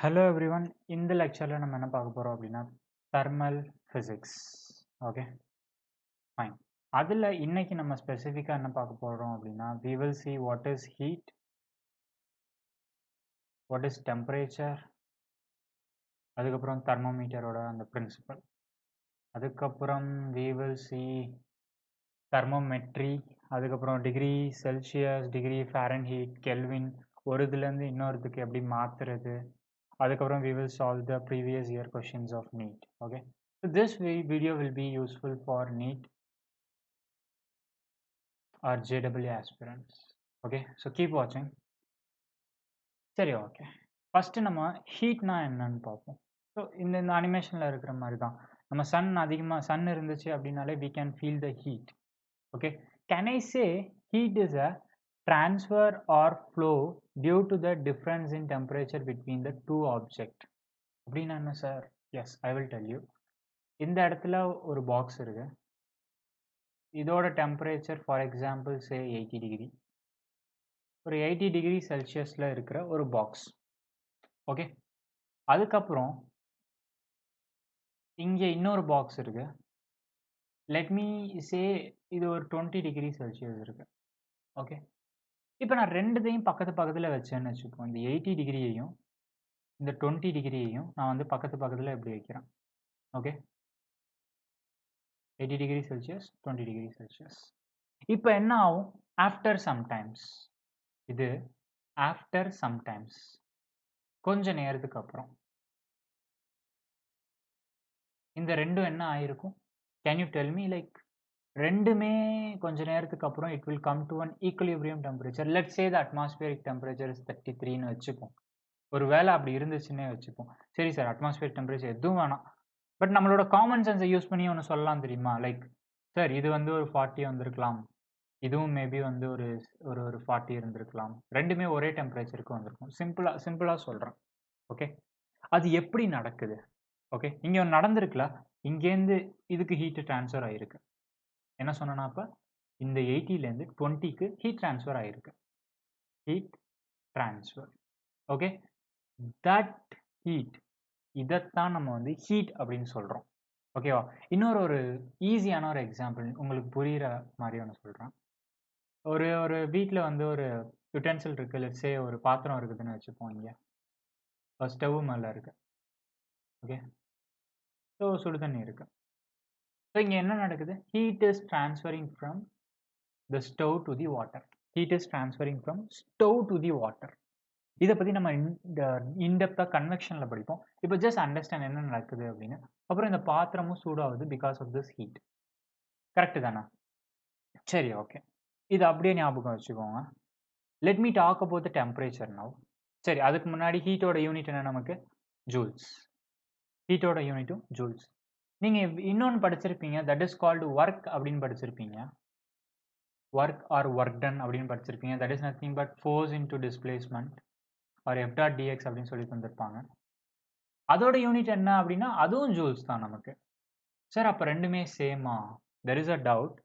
Hello everyone, இந்த லெக்சர்ல நம்ம என்ன பார்க்க போறோம் அப்படின்னா thermal physics. Okay fine. அதில் இன்னைக்கு நம்ம ஸ்பெசிஃபிக்காக என்ன பார்க்க போறோம் அப்படின்னா we will see what is heat, what is temperature, அதுக்கப்புறம் தெர்மோமீட்டரோட அந்த பிரின்சிபல், அதுக்கப்புறம் we will see thermometry, அதுக்கப்புறம் degree Celsius, degree Fahrenheit, kelvin, ஒரு இதுலேருந்து இன்னொருத்துக்கு எப்படி மாற்றுறது, அதுக்கப்புறம் we will solve the previous year questions of NEET. Okay, so this video will be useful for NEET or JEE aspirants. Okay, so keep watching. சரி, okay, first நம்ம ஹீட்னா என்னன்னு பார்ப்போம். So இந்த அனிமேஷனில் இருக்கிற மாதிரி தான் நம்ம சன் இருந்துச்சு அப்படின்னாலே we can feel the heat. Okay, can I say heat is a transfer or flow due to the difference in temperature between the two objects? அப்படின்னா என்ன sir? Yes, I will tell you. இந்த இடத்துல ஒரு box இருக்கு, இதோட temperature for example say 80 degree, ஒரு 80 degree செல்சியஸில் இருக்கிற ஒரு பாக்ஸ். ஓகே, அதுக்கப்புறம் இங்கே இன்னொரு பாக்ஸ் இருக்கு, லெட் மீ சே இது ஒரு 20 டிகிரி செல்சியஸ் இருக்கு. ஓகே, இப்போ நான் ரெண்டுத்தையும் பக்கத்தில் வச்சேன்னு வச்சுப்போம். இந்த 80 டிகிரியையும் இந்த 20 டிகிரியையும் நான் வந்து பக்கத்தில் எப்படி வைக்கிறேன். Okay, 80 degree Celsius, 20 degree Celsius. இப்போ என்ன ஆகும்? ஆஃப்டர் சம்டைம்ஸ், இது ஆஃப்டர் சம்டைம்ஸ், கொஞ்ச நேரத்துக்கு அப்புறம் இந்த ரெண்டும் என்ன ஆயிருக்கும்? Can you tell me? Like ரெண்டுமே கொஞ்ச நேரத்துக்கு அப்புறம் it will come to an equilibrium temperature. Let's say the atmospheric temperature is 33ன்னு வச்சுப்போம். ஒரு வேளை அப்படி இருந்துச்சுன்னே வச்சுப்போம். சரி சார், அட்மாஸ்பியரிக் டெம்பரேச்சர் எதுவும் வேணாம், பட் நம்மளோட காமன் சென்ஸை யூஸ் பண்ணி ஒன்று சொல்லலாம் தெரியுமா? லைக் சார், இது வந்து ஒரு 40 வந்திருக்கலாம், இதுவும் மேபி வந்து ஒரு ஒரு 40 இருந்திருக்கலாம், ரெண்டுமே ஒரே டெம்பரேச்சருக்கு வந்திருக்கும். சிம்பிளாக சொல்கிறேன். ஓகே, அது எப்படி நடக்குது? ஓகே, இங்கே ஒன்று நடந்திருக்குல, இங்கேருந்து இதுக்கு ஹீட்டு ட்ரான்ஸ்ஃபர் ஆகிருக்கு. என்ன சொன்னா, அப்போ இந்த 80லேருந்து 20க்கு ஹீட் ட்ரான்ஸ்ஃபர் ஆகிருக்கு. Heat transfer. Okay, that heat, இதைத்தான் நம்ம வந்து ஹீட் அப்படின்னு சொல்கிறோம். ஓகேவா? ஒரு ஈஸியான ஒரு எக்ஸாம்பிள் உங்களுக்கு புரிகிற மாதிரி ஒன்று சொல்கிறேன். ஒரு வீட்டில் வந்து ஒரு யுட்டென்சில் இருக்குது, லெட்ஸே ஒரு பாத்திரம் இருக்குதுன்னு வச்சுப்போம். இங்கே ஸ்டவ் மேலே இருக்குது. ஓகே, ஸோ சுடு தண்ணி இருக்கு. ஸோ இங்கே என்ன நடக்குது? Heat is transferring from the stove to the water. Heat is transferring from stove to the water. இதை பற்றி நம்ம இன்டெப்த்தாக கன்வெக்ஷனில் படிப்போம். இப்போ ஜஸ்ட் அண்டர்ஸ்டாண்ட் என்ன நடக்குது அப்படின்னு. அப்புறம் இந்த பாத்திரமும் சூடாகுது because of this heat. Correct தானே? சரி, ஓகே, இது அப்படியே ஞாபகம் வச்சுக்கோங்க. Let me talk about the temperature now. சரி, அதுக்கு முன்னாடி ஹீட்டோட யூனிட் என்ன நமக்கு? ஜூல்ஸ். ஹீட்டோட யூனிட்டும் ஜூல்ஸ். நீங்கள் இன்னொன்று படிச்சிருப்பீங்க, தட் இஸ் கால்டு ஒர்க் அப்படின்னு படிச்சிருப்பீங்க. ஒர்க் ஆர் ஒர்க் டன் அப்படின்னு படிச்சிருப்பீங்க. That is nothing but force into displacement R F dot dx அப்படின்னு சொல்லி தந்திருப்பாங்க. அதோட யூனிட் என்ன அப்படின்னா அதுவும் ஜூல்ஸ் தான் நமக்கு. சார், அப்போ ரெண்டுமே சேமா? There is a doubt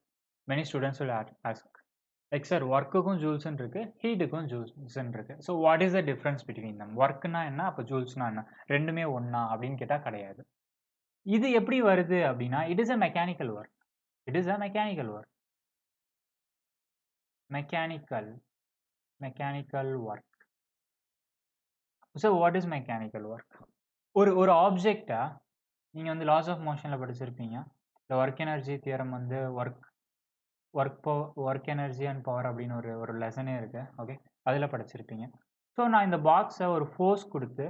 many students will ask. Like sir, ஒர்க்குக்கும் ஜூல்ஸ்ன்னு இருக்கு, ஹீட்டுக்கும் ஜூல்ஸ்ன்னு இருக்கு. So what is the difference between them? ஒர்க்னா என்ன, அப்போ ஜூல்ஸ்னா என்ன? ரெண்டுமே ஒன்றா அப்படின்னு கேட்டால் கிடையாது. இது எப்படி வருது அப்படின்னா it is a mechanical work. It is a mechanical work. Mechanical work. So what is mechanical work? ஒரு ஆப்ஜெக்டை நீங்கள் வந்து லாஸ் ஆஃப் மோஷனில் படிச்சிருப்பீங்க. இந்த ஒர்க் எனர்ஜி தியரம் வந்து ஒர்க் எனர்ஜி அண்ட் பவர் அப்படின்னு ஒரு லெசனே இருக்கு. ஓகே, அதில் படிச்சிருப்பீங்க. ஸோ நான் இந்த பாக்ஸை ஒரு ஃபோர்ஸ் கொடுத்து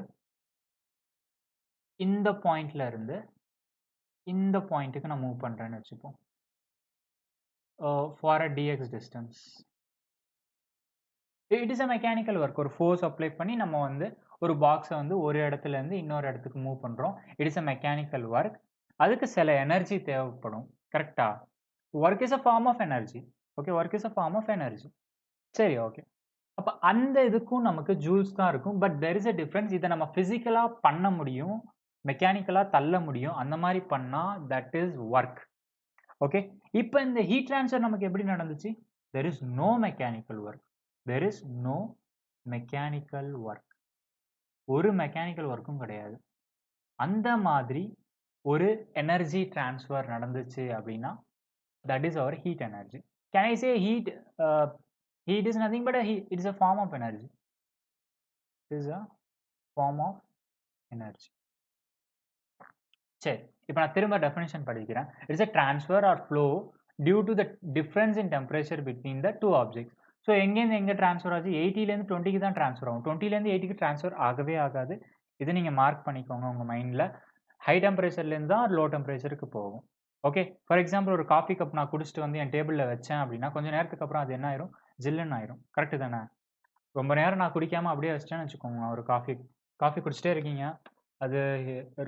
இந்த பாயிண்ட்ல இருந்து இந்த பாயிண்ட்டுக்கு நான் மூவ் பண்ணுறேன்னு வச்சுப்போம், for a dx distance. It is a mechanical work. ஒரு ஃபோர்ஸ் அப்ளை பண்ணி நம்ம வந்து ஒரு பாக்ஸை வந்து ஒரு இடத்துல இருந்து இன்னொரு இடத்துக்கு மூவ் பண்ணுறோம். It is a mechanical work. அதுக்கு சில எனர்ஜி தேவைப்படும். கரெக்டா? Work is a form of energy. Okay, work is a form of energy. சரி, ஓகே, அப்போ அந்த இதுக்கும் நமக்கு ஜூல்ஸ் தான் இருக்கும். But there is a difference. இதை நம்ம ஃபிசிக்கலாக பண்ண முடியும், மெக்கானிக்கலாக தள்ள முடியும். அந்த மாதிரி பண்ணால் தட் இஸ் ஒர்க். ஓகே, இப்போ இந்த ஹீட் ட்ரான்ஸ்ஃபர் நமக்கு எப்படி நடந்துச்சு? There is no mechanical work. There is no mechanical work. ஒரு மெக்கானிக்கல் ஒர்க்கும் கிடையாது. அந்த மாதிரி ஒரு எனர்ஜி ட்ரான்ஸ்ஃபர் நடந்துச்சு அப்படின்னா that is our heat energy. Can I say heat? Heat is nothing but it is a form of energy. It is a form of energy. சரி, இப்போ நான் திரும்ப டெஃபினிஷன் படிக்கிறேன். It's a transfer or flow due to the difference in temperature between the two objects. So எங்கேருந்து எங்கே transfer ஆச்சு? 80லேருந்து 20க்கு தான் transfer ஆகும். 20லேருந்து 80க்கு ட்ரான்ஸ்ஃபர் ஆகவே ஆகாது. இதை நீங்கள் மார்க் பண்ணிக்கோங்க உங்கள் மைண்டில். ஹை டெம்பரேச்சர்லேருந்து தான் லோ டெம்பரேச்சருக்கு போகும். ஓகே, ஃபார் எக்ஸாம்பிள் ஒரு காஃபி கப் நான் குடிச்சிட்டு வந்து என் டேபிளில் வச்சேன் அப்படின்னா கொஞ்சம் நேரத்துக்கு அப்புறம் அது என்ன ஆயிரும்? ஜில்லுன்னு ஆயிரும். கரெக்டு தானே? ரொம்ப நேரம் நான் குடிக்காமல் அப்படியே வச்சிட்டேன்னு வச்சுக்கோங்க. ஒரு காஃபி குடிச்சிட்டே இருக்கீங்க, அது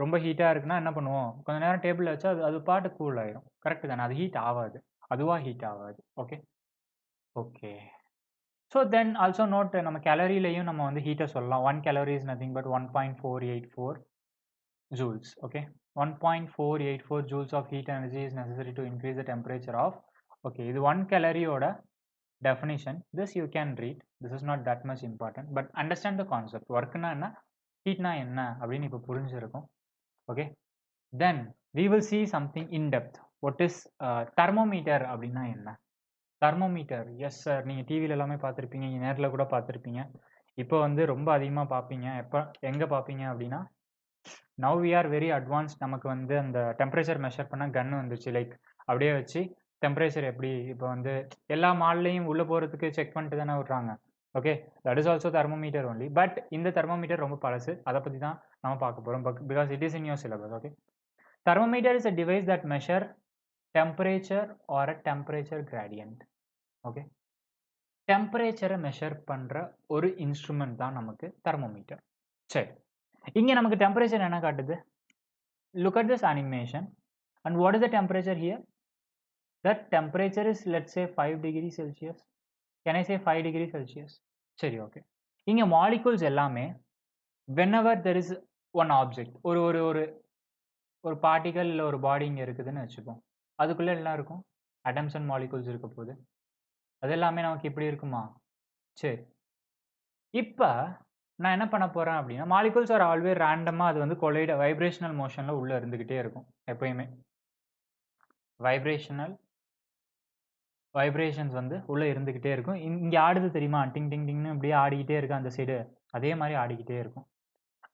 ரொம்ப ஹீட்டாக இருக்குன்னா என்ன பண்ணுவோம்? கொஞ்சம் நேரம் டேபிளில் வச்சா அது பாட்டு கூல் ஆயிரும். கரெக்டு தானே? அது ஹீட் ஆகாது, அதுவாக ஹீட் ஆகாது. Okay okay. So then also note, நம்ம கேலரியிலையும் நம்ம வந்து ஹீட்டை சொல்லலாம். 1 calorie is nothing but 1.484 joules. Okay, 1.484 joules of heat energy is necessary to increase the temperature of, okay, இது 1 calorie ஓட definition. This you can read. This is not that much important, but understand the concept. Workனா என்ன, heatனா என்ன அப்படின்னு இப்போ புரிஞ்சிருக்கும். Okay, then we will see something in depth. What is thermometer அப்படின்னா என்ன? Thermometer, yes sir, நீங்கள் டிவியில் எல்லாமே பார்த்துருப்பீங்க, நேரில் கூட பார்த்துருப்பீங்க. இப்போ வந்து ரொம்ப அதிகமாக பார்ப்பீங்க. எங்கே பார்ப்பீங்க அப்படின்னா, now we are very advance. நமக்கு வந்து அந்த டெம்பரேச்சர் மெஷர் பண்ண கன் வந்துச்சு. லைக் அப்படியே வச்சு டெம்பரேச்சர் எப்படி இப்போ வந்து எல்லா மால்லையும் உள்ளே போகிறதுக்கு செக் பண்ணிட்டு தானே விட்றாங்க. Okay, that is also thermometer only. But இந்த தெர்மோமீட்டர் ரொம்ப பழசு, அதை பற்றி தான் நம்ம பார்க்க போகிறோம். Because it is in your syllabus. Okay, thermometer is a device that measure temperature or a temperature gradient. Okay, டெம்பரேச்சரை மெஷர் பண்ணுற ஒரு இன்ஸ்ட்ருமெண்ட் தான் நமக்கு தெர்மோமீட்டர். சரி, இங்கே நமக்கு டெம்பரேச்சர் என்ன காட்டுது? Look at this animation. And what is the temperature here? That temperature is let's say 5 degree Celsius. Can I say 5 degree Celsius? சரி, ஓகே. இங்கே மாலிகூல்ஸ் எல்லாமே whenever there is one object, ஒரு ஒரு ஒரு ஒரு பார்ட்டிகல் இல்லை ஒரு பாடி இங்கே இருக்குதுன்னு வச்சுப்போம். அதுக்குள்ளே எல்லாம் இருக்கும், அட்டம்ஸ் அண்ட் மாலிகூல்ஸ் இருக்க போகுது. அது எல்லாமே நமக்கு இப்படி இருக்குமா? சரி, இப்போ நான் என்ன பண்ண போகிறேன் அப்படின்னா, மாலிகூல்ஸ் ஆர் ஆல்வேஸ் ரேண்டமாக அது வந்து கொலைட வைப்ரேஷனல் மோஷனில் உள்ளே இருந்துக்கிட்டே இருக்கும். எப்பயுமே வைப்ரேஷன்ஸ் வந்து உள்ளே இருந்துக்கிட்டே இருக்கும். இங்கே ஆடுது தெரியுமா? டிங் டிங் டிங்னு இப்படியே ஆடிக்கிட்டே இருக்கு அந்த சைடு, அதே மாதிரி ஆடிக்கிட்டே இருக்கும்.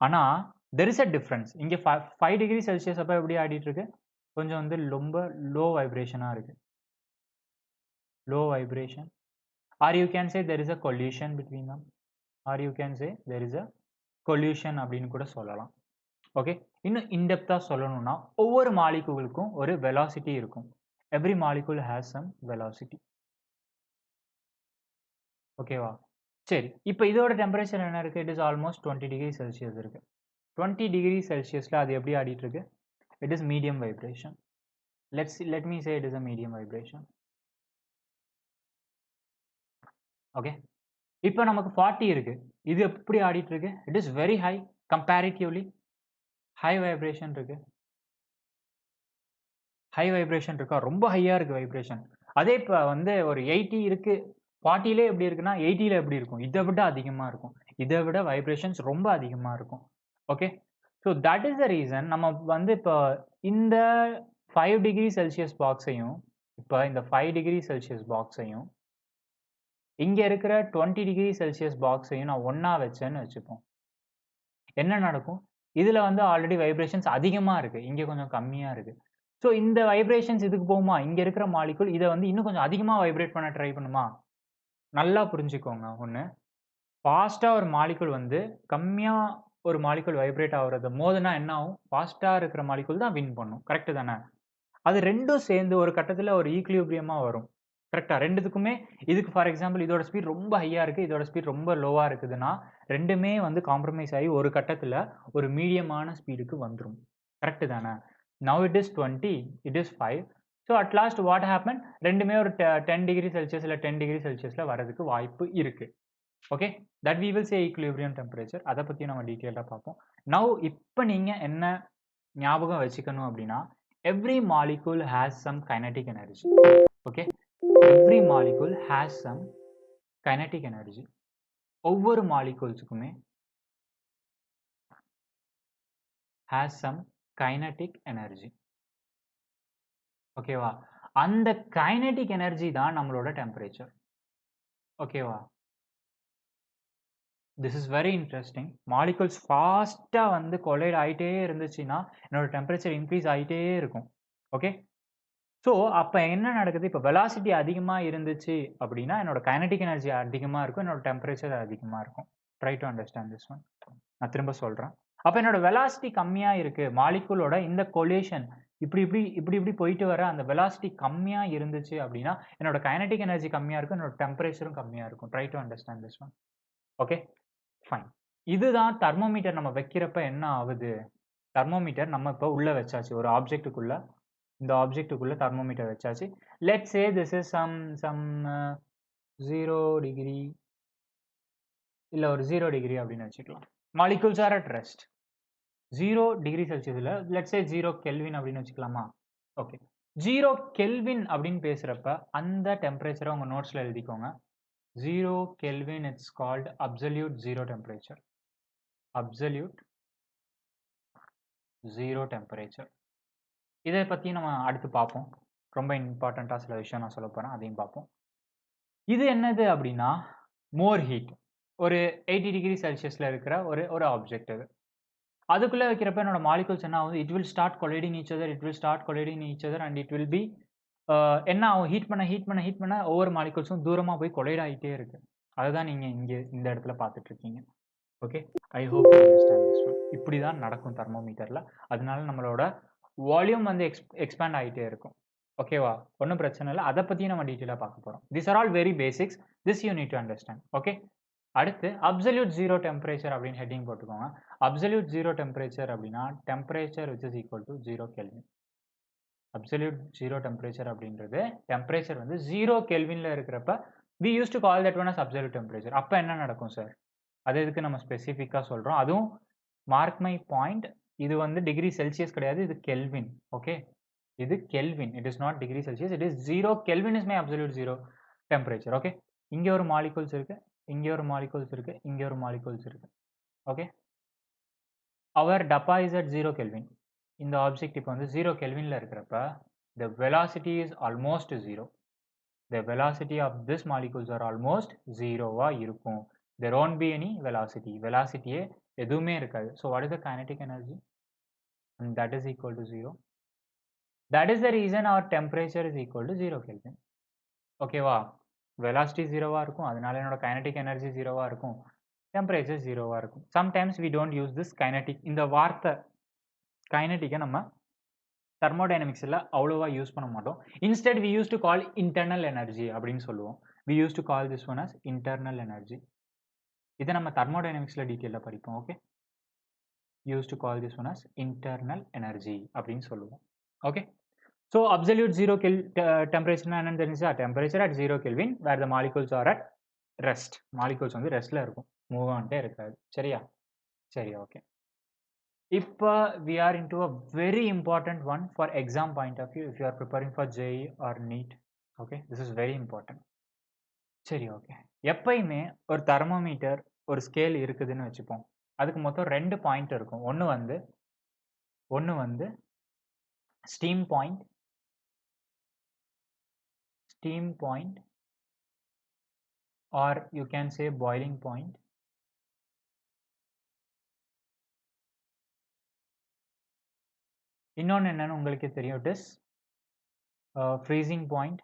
ஆனால் தெர் இஸ் அ டிஃப்ரென்ஸ். இங்கே 5 degree Celsius அப்போ எப்படி ஆடிட்டு இருக்கு? கொஞ்சம் வந்து ரொம்ப லோ வைப்ரேஷனாக இருக்குது. Low vibration, are you can say there is a coalition between them, are you can say there is a coalition அப்படின்னு கூட சொல்லலாம். ஓகே, இன்னும் இன்டெப்த்தாக சொல்லணும்னா ஒவ்வொரு மாலிகூலுக்கும் ஒரு வெலாசிட்டி இருக்கும். Every molecule has some velocity. ஓகேவா? சரி, இப்போ இதோட டெம்பரேச்சர் என்ன இருக்குது? It is almost 20 degree Celsius இருக்குது. 20 degree Celsiusல அது எப்படி ஆடிட்டு இருக்கு? It is medium vibration. Let me say it is a medium vibration. Okay, இப்போ நமக்கு 40 இருக்கு. இது எப்படி ஆடிட்டு இருக்கு? It is very high, comparatively high vibration இருக்கு. ஹை வைப்ரேஷன் இருக்கா? ரொம்ப ஹையாக இருக்குது வைப்ரேஷன். அதே இப்போ வந்து ஒரு 80 இருக்குது, 40லே எப்படி இருக்குன்னா 80ல் எப்படி இருக்கும்? இதை விட அதிகமாக இருக்கும். இதை விட வைப்ரேஷன்ஸ் ரொம்ப அதிகமாக இருக்கும். Okay, so that is the reason நம்ம வந்து இப்போ இந்த 5 degree Celsius பாக்ஸையும் இப்போ இந்த 5 degree Celsius பாக்ஸையும் இங்கே இருக்கிற 20 degree Celsius பாக்ஸையும் நான் ஒன்றா வச்சேன்னு வச்சுப்போம். என்ன நடக்கும்? இதில் வந்து ஆல்ரெடி வைப்ரேஷன்ஸ் அதிகமாக இருக்குது, இங்கே கொஞ்சம் கம்மியாக இருக்குது. ஸோ இந்த வைப்ரேஷன்ஸ் இதுக்கு போகுமா? இங்கே இருக்கிற மாலிகூல் இதை வந்து இன்னும் கொஞ்சம் அதிகமாக வைப்ரேட் பண்ண ட்ரை பண்ணுமா? நல்லா புரிஞ்சுக்கோங்க. ஒன்று, ஃபாஸ்ட்டாக ஒரு மாலிகூல் வந்து கம்மியாக ஒரு மாலிகூல் வைப்ரேட் ஆகுறது மோதுனா என்ன ஆகும்? ஃபாஸ்ட்டாக இருக்கிற மாலிகூல் தான் வின் பண்ணும். கரெக்டு தானே? அது ரெண்டும் சேர்ந்து ஒரு கட்டத்தில் ஒரு ஈக்லிபிரியமாக வரும். கரெக்டாக? ரெண்டுத்துக்குமே, இதுக்கு ஃபார் எக்ஸாம்பிள் இதோட ஸ்பீட் ரொம்ப ஹையாக இருக்குது, இதோட ஸ்பீட் ரொம்ப லோவாக இருக்குதுன்னா ரெண்டுமே வந்து காம்ப்ரமைஸ் ஆகி ஒரு கட்டத்தில் ஒரு மீடியமான ஸ்பீடுக்கு வந்துடும். கரெக்டு தானே? Now it is 20, it is 5. So at last what happened? ரெண்டுமே ஒரு 10 degree Celsius இல்லை 10 degree Celsiusல வரதுக்கு வாய்ப்பு இருக்கு. Okay, that we will say equilibrium temperature. அதை பற்றி நம்ம டீட்டெயிலாக பார்ப்போம். Now இப்போ நீங்கள் என்ன ஞாபகம் வச்சுக்கணும் அப்படின்னா, every molecule has some kinetic energy. Okay, every molecule has some kinetic energy. ஒவ்வொரு மாலிகூல்ஸுக்குமே has some kinetic energy. ஓகேவா? அந்த kinetic energy தான் நம்மளோட temperature. ஓகேவா? This is very interesting. Molecules fast வந்து collide ஆயிட்டே இருந்துச்சுன்னா என்னோட temperature increase ஆயிட்டே இருக்கும். ஓகே? ஸோ அப்ப என்ன நடக்குது? இப்ப வெலாசிட்டி அதிகமா இருந்துச்சு அப்படின்னா என்னோட kinetic energy அதிகமா இருக்கும். என்னோட temperature அதிகமா இருக்கும். Try to understand this one. நான் திரும்ப சொல்றேன். அப்ப என்னோட வெலாசிட்டி கம்மியா இருக்கு. மாலிக்யூலோட இந்த கொலிஷன் இப்படி போயிட்டு வர அந்த வெலாசிட்டி கம்மியா இருந்துச்சு அப்படின்னா என்னோட kinetic energy கம்மியா இருக்கும். என்னோட டெம்பரேச்சரும் கம்மியா இருக்கும். Try to understand this one. Okay? Fine. இதுதான் தெர்மோமீட்டர் நம்ம வைக்கிறப்ப என்ன ஆகுது? தெர்மோமீட்டர் நம்ம இப்ப உள்ள வச்சாச்சு. ஒரு ஆப்ஜெக்ட்டுக்குள்ள இந்த ஆப்ஜெக்ட்டுக்குள்ள தெர்மோமீட்டர் வச்சாச்சு. Let's say this is some 0 degree இல்ல ஒரு 0 டிகிரி அப்படின்னு வச்சுக்கலாம். Molecules are at rest. 0 degree செல்சியஸ்ல லெட்ஸ் சே 0 கெல்வின் அப்படின்னு வச்சுக்கலாமா? ஓகே. 0 கெல்வின் அப்படின்னு பேசுறப்ப அந்த டெம்பரேச்சரை உங்க நோட்ஸ்ல எழுதிக்கோங்க. 0 Kelvin, it's called absolute zero temperature. Absolute zero temperature. இதை பத்தி நம்ம அடுத்து பார்ப்போம். ரொம்ப இம்பார்ட்டண்டா சில விஷயம் நான் சொல்ல போறேன், அதையும் பார்ப்போம். இது என்னது அப்படின்னா மோர் ஹீட். ஒரு 80 டிகிரி செல்சியஸ்ல இருக்கிற ஒரு ஆப்ஜெக்ட் அது. அதுக்குள்ள வைக்கிறப்ப என்னோட மாலிகூல்ஸ் என்ன ஆகும்? It will start colliding each other, it will start colliding each other and it will be என்ன ஆகும்? ஹீட் பண்ண ஒவ்வொரு மாலிகூல்ஸும் தூரமா போய் கொலைட் ஆகிட்டே இருக்கு. அதுதான் நீங்க இங்க இந்த இடத்துல பார்த்துட்டு இருக்கீங்க. Okay, I hope you understand this one. இப்படி தான் நடக்கும் தெர்மோமீட்டர்ல. அதனால நம்மளோட வால்யூம் வந்து எக்ஸ்பேண்ட் ஆகிட்டே இருக்கும். ஓகேவா? ஒன்றும் பிரச்சனை இல்லை. அதை பற்றியும் நம்ம டீட்டெயிலாக பார்க்க போகிறோம். This are all very basics. This you need to understand. Okay, அடுத்து அப்சல்யூட் ஜீரோ டெம்பரேச்சர் அப்படின்னு ஹெட்டிங் போட்டுக்கோங்க. அப்சல்யூட் ஜீரோ டெம்பரேச்சர் அப்படின்னா temperature which is equal to 0 kelvin. Absolute zero temperature அப்படின்றது டெம்பரேச்சர் வந்து 0 கெல்வின்ல இருக்கிறப்ப we used to call that one as absolute temperature. அப்ப என்ன நடக்கும் சார்? அது எதுக்கு நம்ம ஸ்பெசிஃபிக்கா சொல்றோம்? அதுவும் மார்க் மை பாயிண்ட், இது வந்து டிகிரி செல்சியஸ் கிடையாது, இது கெல்வின். ஓகே, இது kelvin. It is not degree Celsius, it is 0 kelvin is my absolute zero temperature. Okay, இங்க ஒரு மாலிகூல்ஸ் இருக்கு, இங்க ஒரு மாலிகூல்ஸ் இருக்கு, இங்க ஒரு மாலிகூல்ஸ் இருக்கு. ஓகே, அவர் டப்பா இஸ் அட் 0 கெல்வின். இந்த ஆப்ஜெக்ட் இப்போ வந்து 0 கெல்வின்ல இருக்கிறப்ப the velocity is almost 0. The velocity of this molecules are almost 0-வா இருக்கும். There won't be any velocity. Velocity எதுவுமே இருக்காது. So what is the kinetic energy? And that is equal to 0. That is the reason our temperature is equal to 0 Kelvin. ஓகேவா? velocity 0-வா இருக்கும். அதனால என்னோட kinetic energy 0-வா இருக்கும். Temperature 0-வா இருக்கும். Sometimes we don't use this kinetic. இந்த வார்த்தை kinetic நம்ம தெர்மோடைனமிக்ஸ்ல அவ்வளோவா யூஸ் பண்ண மாட்டோம். Instead we used to call internal energy அப்படின்னு சொல்லுவோம். We used to call this one as internal energy. இதை நம்ம தெர்மோடைனமிக்ஸ்ல டீட்டெயிலாக படிப்போம். Okay, used to call this one as internal energy அப்படின்னு சொல்லுவோம். ஓகே, ஸோ அப்சல்யூட் ஜீரோ டெம்பரேச்சர்னா என்னன்னு தெரிஞ்சா temperature at 0 Kelvin where the molecules are at rest. Molecules வந்து ரெஸ்ட்ல இருக்கும், மூவ் ஆன்ட்டே இருக்காது. சரியா? சரி, ஓகே. இப்போ we are into a very important one for exam point of view if you are preparing for JEE or NEET. Okay, this is very important. சரி, okay. எப்பயுமே ஒரு thermometer ஒரு ஸ்கேல் இருக்குதுன்னு வச்சுப்போம். அதுக்கு மொத்தம் 2 பாயிண்ட் இருக்கும். ஒன்று வந்து steam point or you can say boiling point. இன்னொன்று என்னன்னு உங்களுக்கே தெரியும், it is freezing point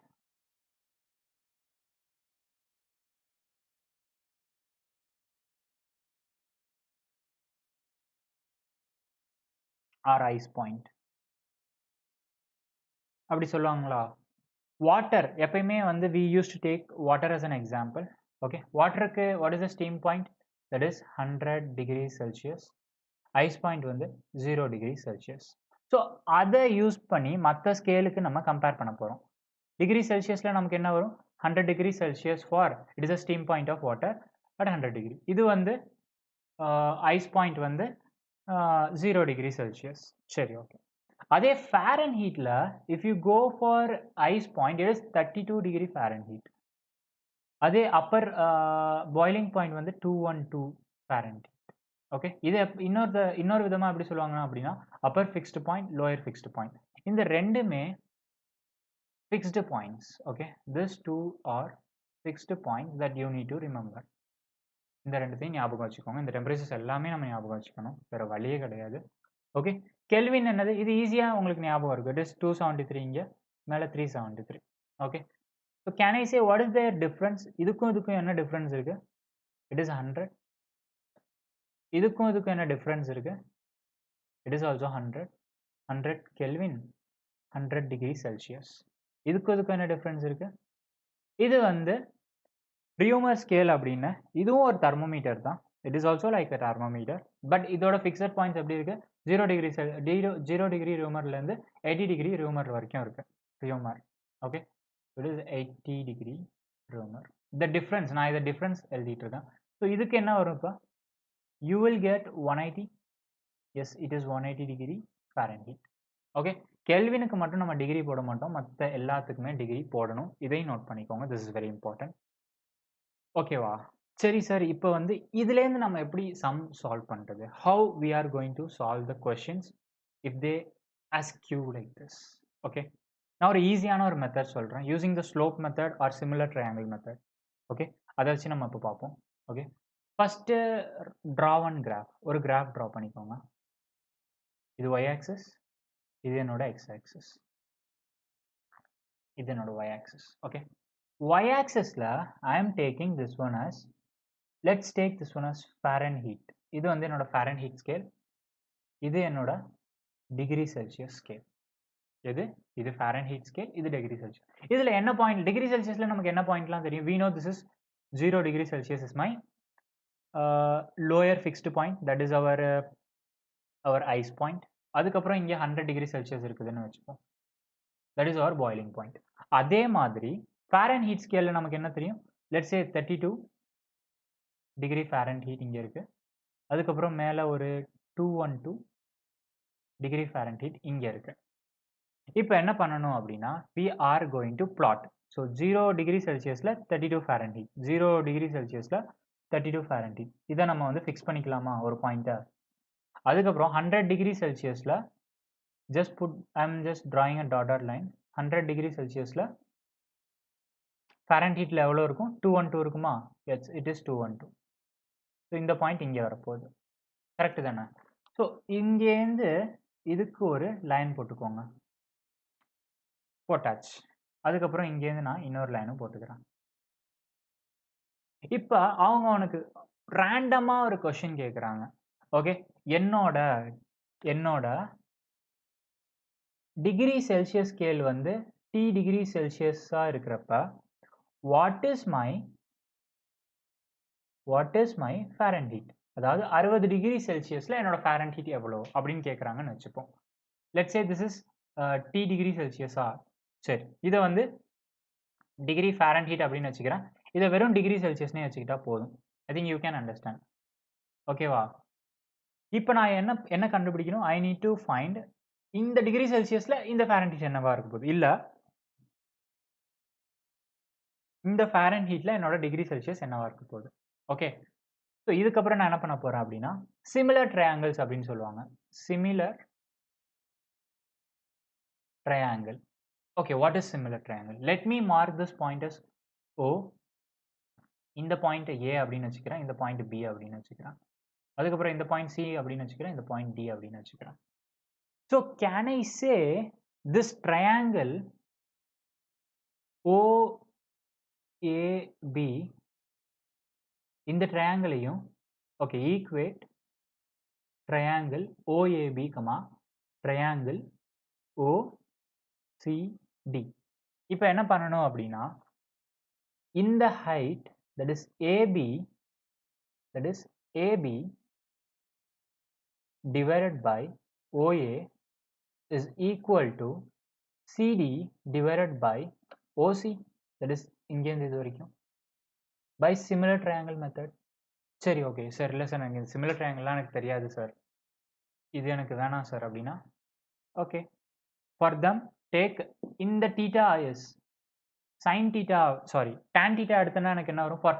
or ice point. அப்படி சொல்லுவாங்களா? வாட்டர் எப்பயுமே வந்து we used to take water as an example. Okay, வாட்டருக்கு what is the steam point? That is 100 degrees Celsius. Ice point வந்து 0 degree Celsius. ஸோ அதை use பண்ணி மற்ற ஸ்கேலுக்கு நம்ம கம்பேர் பண்ண போகிறோம். டிகிரி செல்சியஸில் நமக்கு என்ன வரும்? 100 degree Celsius for it is a steam point of water at 100 degree. இது வந்து ஐஸ் பாயிண்ட் வந்து 0 degree Celsius. சரி, ஓகே. அதே ஃபாரன்ஹீட்ல if you go for ice point it is 32 degree Fahrenheit. அதே அப்பர் பாய்லிங் பாயிண்ட் வந்து 212 Fahrenheit. ஓகே, இது இன்னொரு விதமா எப்படி சொல்லுவாங்கன்னா அப்படின்னா upper fixed point, lower fixed point. இந்த ரெண்டுமே fixed points. Okay, this two are fixed points that you need to remember. இந்த ரெண்டுத்தையும் ஞாபகம் வச்சுக்கோங்க. இந்த டெம்பரேச்சர்ஸ் எல்லாமே நம்ம ஞாபகம் வச்சுக்கணும், வேற வழியே கிடையாது. ஓகே, கெல்வின் என்னது, இது ஈஸியாக உங்களுக்கு ஞாபகம் இருக்கு. இட் இஸ் 273, இங்கே மேலே 373. Okay, so can I say what is their difference? இதுக்கும் என்ன டிஃப்ரென்ஸ் இருக்கு? It is 100. இதுக்கும் என்ன டிஃப்ரென்ஸ் இருக்கு? It is also 100 kelvin, 100 degree Celsius. இதுக்கும் என்ன டிஃப்ரென்ஸ் இருக்கு? இது வந்து ரியூமர் ஸ்கேல் அப்படின்னு, இதுவும் ஒரு தெர்மோமீட்டர் தான். It is also like a thermometer, but இதோட ஃபிக்ஸட் பாயிண்ட்ஸ் எப்படி இருக்கு? 0 டிகிரி ரியூமர்லேருந்து 80 டிகிரி ரியூமர் வரைக்கும் இருக்கு reaumur. Okay, it is 80 degree reaumur. இந்த டிஃப்ரென்ஸ், நான் இதை டிஃப்ரென்ஸ் எழுதிட்டு இருக்கேன். ஸோ இதுக்கு என்ன வரும் இப்போ? You will get 180. Yes, it is 180 degree Fahrenheit. Okay, கெல்வினுக்கு மட்டும் நம்ம டிகிரி போட மாட்டோம், மற்ற எல்லாத்துக்குமே டிகிரி போடணும். இதையும் நோட் பண்ணிக்கோங்க, திஸ் இஸ் வெரி இம்பார்ட்டன்ட். ஓகேவா? சரி சார், இப்போ வந்து இதுலேருந்து நம்ம எப்படி சம் சால்வ் பண்ணுறது? How we are going to solve the questions if they ask you like this? ஓகே, நான் ஒரு ஈஸியான ஒரு மெத்தட் சொல்கிறேன், using the slope method or similar triangle method. Okay, அதை வச்சு நம்ம இப்போ பார்ப்போம். Okay, first draw one graph. ஒரு கிராஃப் ட்ரா பண்ணிக்கோங்க. இது ஒய் ஆக்சிஸ், இது என்னோட எக்ஸ் ஆக்சிஸ், இது என்னோட Y axis. Okay, y axis la I am taking this one as, let's take this one as Fahrenheit. இது வந்து என்னோட Fahrenheit scale, இது என்னோட degree Celsius scale. இது Fahrenheit scale, இது degree Celsius. இதுல என்ன பாயிண்ட்? degree Celsiusல நமக்கு என்ன பாயிண்ட்லாம் தெரியும்? we know this is 0 degree Celsius is my lower fixed point, that is our ice point. அதுக்கப்புறம் இங்கே 100 degree Celsius இருக்குதுன்னு வச்சுப்போம், that is our boiling point. அதே மாதிரி ஃபாரன்ஹீட் ஸ்கேலில் நமக்கு என்ன தெரியும்? லெட்ஸ் சே 32 டிகிரி ஃபாரன்ஹீட் இங்கே இருக்குது. அதுக்கப்புறம் மேலே ஒரு 212 டிகிரி ஃபாரன்ஹீட் இங்கே இருக்குது. இப்போ என்ன பண்ணணும் அப்படின்னா, we are going to plot. So 0 degree செல்சியஸில் 32 ஃபாரன்ஹீட், 0 டிகிரி செல்சியஸில் 32 ஃபாரன்ஹீட், இதை நம்ம வந்து ஃபிக்ஸ் பண்ணிக்கலாமா ஒரு பாயிண்ட்டை? அதுக்கப்புறம் 100 டிகிரி செல்சியஸில் I am just drawing a dotted line. 100 degree செல்சியஸில் ஃபாரன்ஹீட்டில் எவ்வளோ இருக்கும்? 212 இருக்குமா? Yes, it is 212. ஸோ இந்த பாயிண்ட் இங்கே வரப்போகுது, கரெக்டு தானே? ஸோ இங்கேருந்து இதுக்கு ஒரு லைன் போட்டுக்கோங்க, போட்டாச்சு. அதுக்கப்புறம் இங்கேருந்து நான் இன்னொரு லைனும் போட்டுக்கிறேன். இப்போ அவங்க அவனுக்கு ரேண்டமாக ஒரு கொஷின் கேட்குறாங்க. ஓகே, என்னோட டிகிரி செல்சியஸ் ஸ்கேல் வந்து T டிகிரி செல்சியஸாக இருக்கிறப்ப what is my Fahrenheit? அதாவது 60 டிகிரி செல்சியஸில் என்னோட ஃபாரன்ஹீட் எவ்வளோ அப்படின்னு கேட்குறாங்கன்னு வச்சுப்போம். Let's say this is T degree செல்சியஸா. சரி, இதை வந்து டிகிரி ஃபாரன்ஹீட் அப்படின்னு வச்சுக்கிறேன். இதை வெறும் டிகிரி செல்சியஸ்னே வச்சுக்கிட்டா போதும். I think you can understand. ஓகேவா? இப்போ நான் என்ன கண்டுபிடிக்கணும்? ஐ நீட் டு ஃபைண்ட் இந்த டிகிரி செல்சியஸில் இந்த ஃபாரன்ஹீட் என்னவா இருக்க போகுது, இல்லை இந்த ஃபாரன்ஹீட்டில் என்னோட டிகிரி செல்சியஸ் என்னவா இருக்க போகுது. ஓகே, ஸோ இதுக்கப்புறம் நான் என்ன பண்ண போகிறேன் அப்படின்னா, சிமிலர் ட்ரையாங்கிள்ஸ் அப்படின்னு சொல்லுவாங்க. Similar triangle. Okay, what is similar triangle? Let me mark this point as O. இந்த பாயிண்ட் A அப்படின்னு வச்சுக்கிறேன், இந்த பாயிண்ட் B அப்படின்னு வச்சுக்கிறேன். அதுக்கப்புறம் இந்த பாயிண்ட் C அப்படின்னு வச்சுக்கிறேன், இந்த பாயிண்ட் D அப்படின்னு வச்சுக்கிறேன். So can I say this triangle OAB, இந்த ட்ரையாங்கிளையும் okay equate triangle OAB, triangle OCD. இப்போ என்ன பண்ணணும் அப்படின்னா, இந்த height that is AB divided by OA is equal to CD divided by OC, that is இங்கேருந்து இது வரைக்கும், by similar triangle method. சரி, ஓகே சார், இல்லை சார் எனக்கு சிமிலர் ட்ரையாங்கிள்லாம் எனக்கு தெரியாது சார், இது எனக்கு வேணாம் சார் அப்படின்னா, ஓகே, ஃபார் தம் டேக் இந்த theta is sin theta, sorry tan theta எடுத்தனா எனக்கு என்ன வரும்? For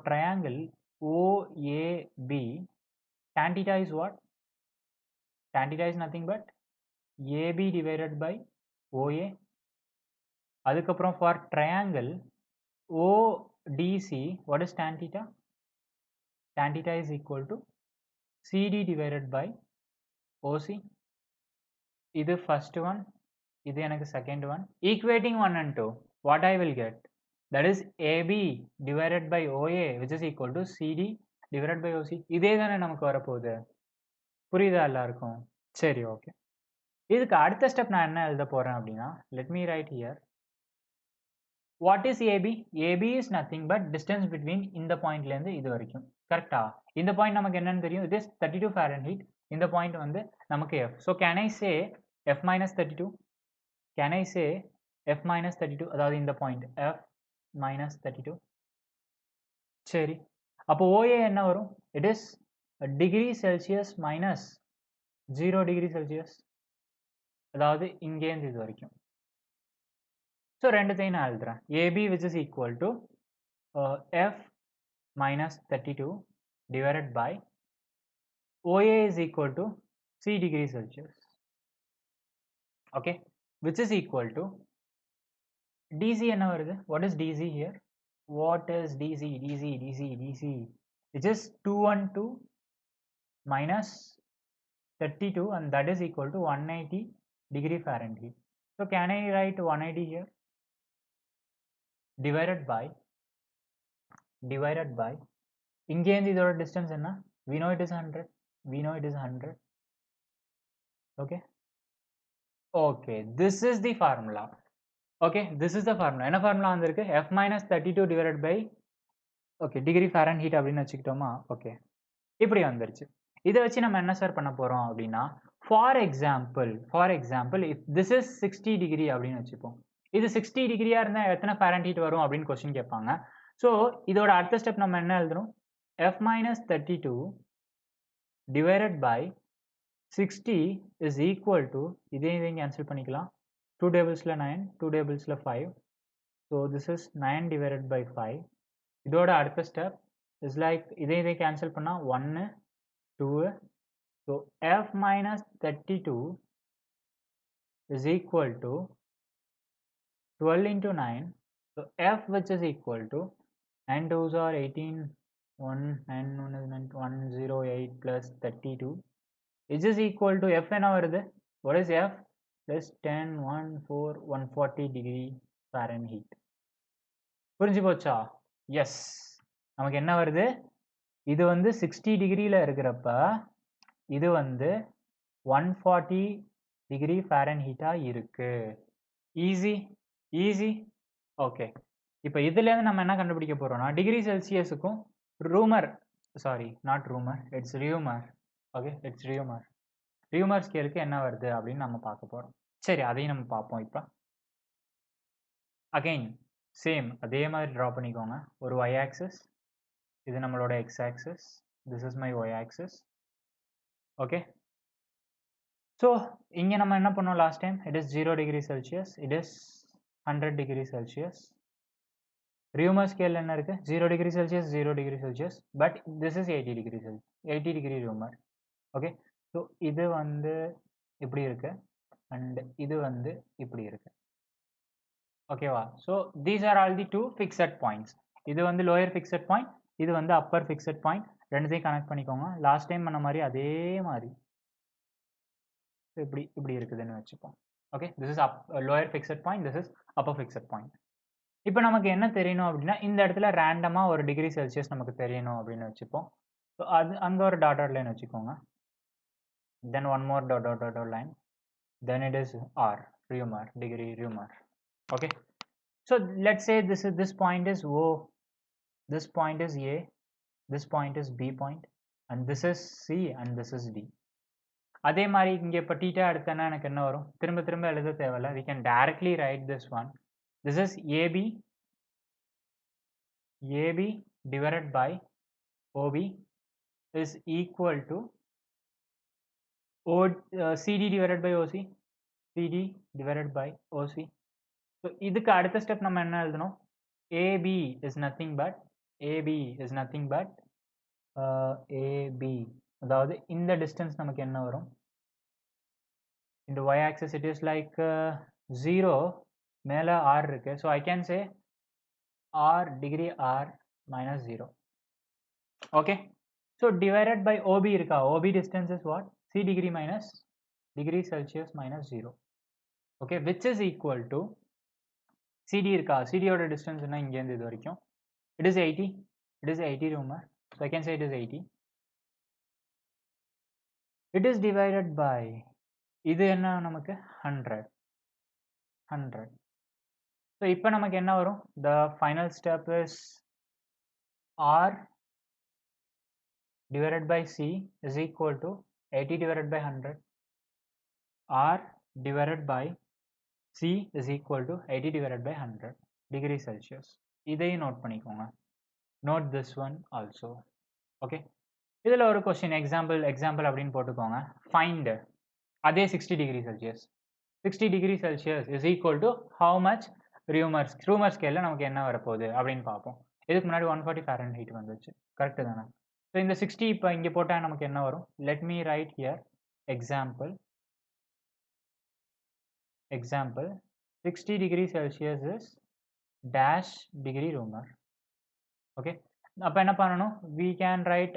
triangle OAB, tan theta is what? Tan theta is nothing but AB divided by OA. அதுக்கப்புறம் for triangle ODC, what is tan theta? Tan theta is equal to CD divided by OC. இது first one, இது எனக்கு second one. Equating 1 and 2, what I will get? That is AB divided by OA, which is equal to CD divided by OC. இதே தானே நமக்கு வரப்போகுது, புரியுதா எல்லாருக்கும்? சரி, ஓகே. இதுக்கு அடுத்த ஸ்டெப் நான் என்ன எழுத போறேன் அப்படின்னா, let me write here. What is AB? AB is nothing but distance between இந்த பாயிண்ட்லேருந்து இது வரைக்கும், கரெக்டா? இந்த பாயிண்ட் நமக்கு என்னன்னு தெரியும், it is 32 Fahrenheit. இந்த பாயிண்ட் வந்து நமக்கு F. So can I say F minus 32? Can I say F minus 32? அதாவது இந்த பாயிண்ட் F minus 32. சரி, அப்போ OA என்ன வரும்? It is degree Celsius minus 0 degree Celsius. அதாவது இங்கேருந்து இது வரைக்கும். ஸோ ரெண்டுத்தையும் நான் எழுதுறேன். AB which is equal to F minus 32 divided by OA is equal to C degree Celsius. Okay, which is equal to DC என்ன வருது? What is DC here? What is DC? DC. It is 212 minus 32 and that is equal to 180 degree Fahrenheit. So can I write 180 here? Divided by இங்கேருந்து இதோட distance என்ன? We know it is 100. Okay. Okay, this is the formula. Okay, this is the formula. என்ன formula வந்திருக்கு? F minus 32 divided by degree Fahrenheit அப்படின்னு வச்சுக்கிட்டோமா? Okay, இப்படி வந்துருச்சு. இதை வச்சு நம்ம என்ன சார் பண்ண போறோம் அப்படின்னா, for example if this is 60 degree அப்படின்னு வச்சுப்போம். இது 60 டிகிரியா இருந்தா எத்தனை Fahrenheit வரும் அப்படின்னு கொஸ்டின் கேட்பாங்க. ஸோ இதோட அடுத்த ஸ்டெப் நம்ம என்ன எழுதணும்? F minus 32 divided by 60 is equal to, இதையும் கேன்சல் பண்ணிக்கலாம். 2 tablesல 9, 2 tablesல 5. So this is 9 divided by 5. இதோட அடுத்த ஸ்டெப் இஸ் லைக் இதை கேன்சல் பண்ணா 1, 2. So F minus 32 is equal to 12 into 9. So F which is equal to 9 2s are 18, 108 plus 32, which is equal to F என்ன வருது? What is F? Plus 10, 1, 4, 140 degree Fahrenheit. புரிஞ்சு போச்சா? S, நமக்கு என்ன வருது? இது வந்து 60 டிகிரியில் இருக்கிறப்ப இது வந்து 140 டிகிரி Fahrenheit இருக்கு. ஈஸி. ஓகே, இப்போ இதுலேருந்து நம்ம என்ன கண்டுபிடிக்க போறோம்னா, டிகிரி செல்சியஸுக்கும் ரூமர் ஸ்கேலுக்கு என்ன வருது அப்படின்னு நம்ம பார்க்க போறோம். சரி, அதையும் நம்ம பார்ப்போம். இப்போ அகைன் சேம் அதே மாதிரி ட்ரா பண்ணிக்கோங்க. ஒரு y ஆக்சிஸ், இது நம்மளோட x axis, this is my y axis. Okay, so இங்கே நம்ம என்ன பண்ணோம் last time? It is 0 degree Celsius, it is 100 degree Celsius. Reaumur scale என்ன இருக்கு? 0 degree Celsius, 0 degree Celsius, but this is 80 degree Reaumur. Okay, so இது வந்து இப்படி இருக்கு and இது வந்து இப்படி இருக்கு. ஓகேவா? So these are all the two fixed points. இது வந்து lower fixed point, இது வந்து upper fixed point. ரெண்டுத்தையும் கனெக்ட் பண்ணிக்கோங்க. லாஸ்ட் டைம் பண்ண மாதிரி அதே மாதிரி இப்படி இருக்குதுன்னு வச்சுப்போம். Okay, this is lower fixed point, this is upper fixed point. இப்போ நமக்கு என்ன தெரியணும் அப்படின்னா, இந்த இடத்துல ரேண்டமாக ஒரு டிகிரி செல்சியஸ் நமக்கு தெரியணும் அப்படின்னு வச்சுப்போம். ஸோ அது அங்கே ஒரு டாட்டட் லைன் வச்சுக்கோங்க. Then one more dot line, then it is R, Reaumur, degree Reaumur. Okay, so let's say this point is O, this point is A, this point is B point, and this is C and this is D. அதே மாதிரி இங்கே இப்போ theta எடுத்தேன்னா எனக்கு என்ன வரும்? திரும்ப எழுத தேவையில்ல. we can directly write this one. This is AB divided by OB is equal to CD divided by OC, CD divided by OC. So இதுக்கு அடுத்த ஸ்டெப் நம்ம என்ன எழுதணும்? AB is nothing but AB அதாவது இந்த distance நமக்கு என்ன வரும் into y axis it is like 0 மேல r இருக்கு so I can say r degree r minus 0 okay so divided by OB இருக்கா OB distance is what c degree minus degree Celsius minus 0 okay which is equal to CD இருக்கா CD ஓட distance என்ன இங்க இருந்து இது வரைக்கும் it is 80 rumor so I can say it is 80 it is divided by இது என்ன நமக்கு 100 so இப்போ நமக்கு என்ன வரும் the final step is R divided by C is equal to 80 divided by 100 R divided by C is equal to 80 divided by 100 degree Celsius இதையும் note பண்ணிக்கோங்க note this one also okay இதில் ஒரு question example அப்படின்னு போட்டுக்கோங்க find அதே 60 degree Celsius 60 degree Celsius is equal to how much Reaumur scale நமக்கு என்ன வரப்போகுது அப்படின்னு பார்ப்போம் இதுக்கு முன்னாடி 140 Fahrenheit வந்துச்சு கரெக்ட் தானே ஸோ இந்த 60 இப்போ இங்கே போட்டால் நமக்கு என்ன வரும் let me write here example 60 degree Celsius is dash degree Reaumur okay அப்போ என்ன பண்ணணும் we can write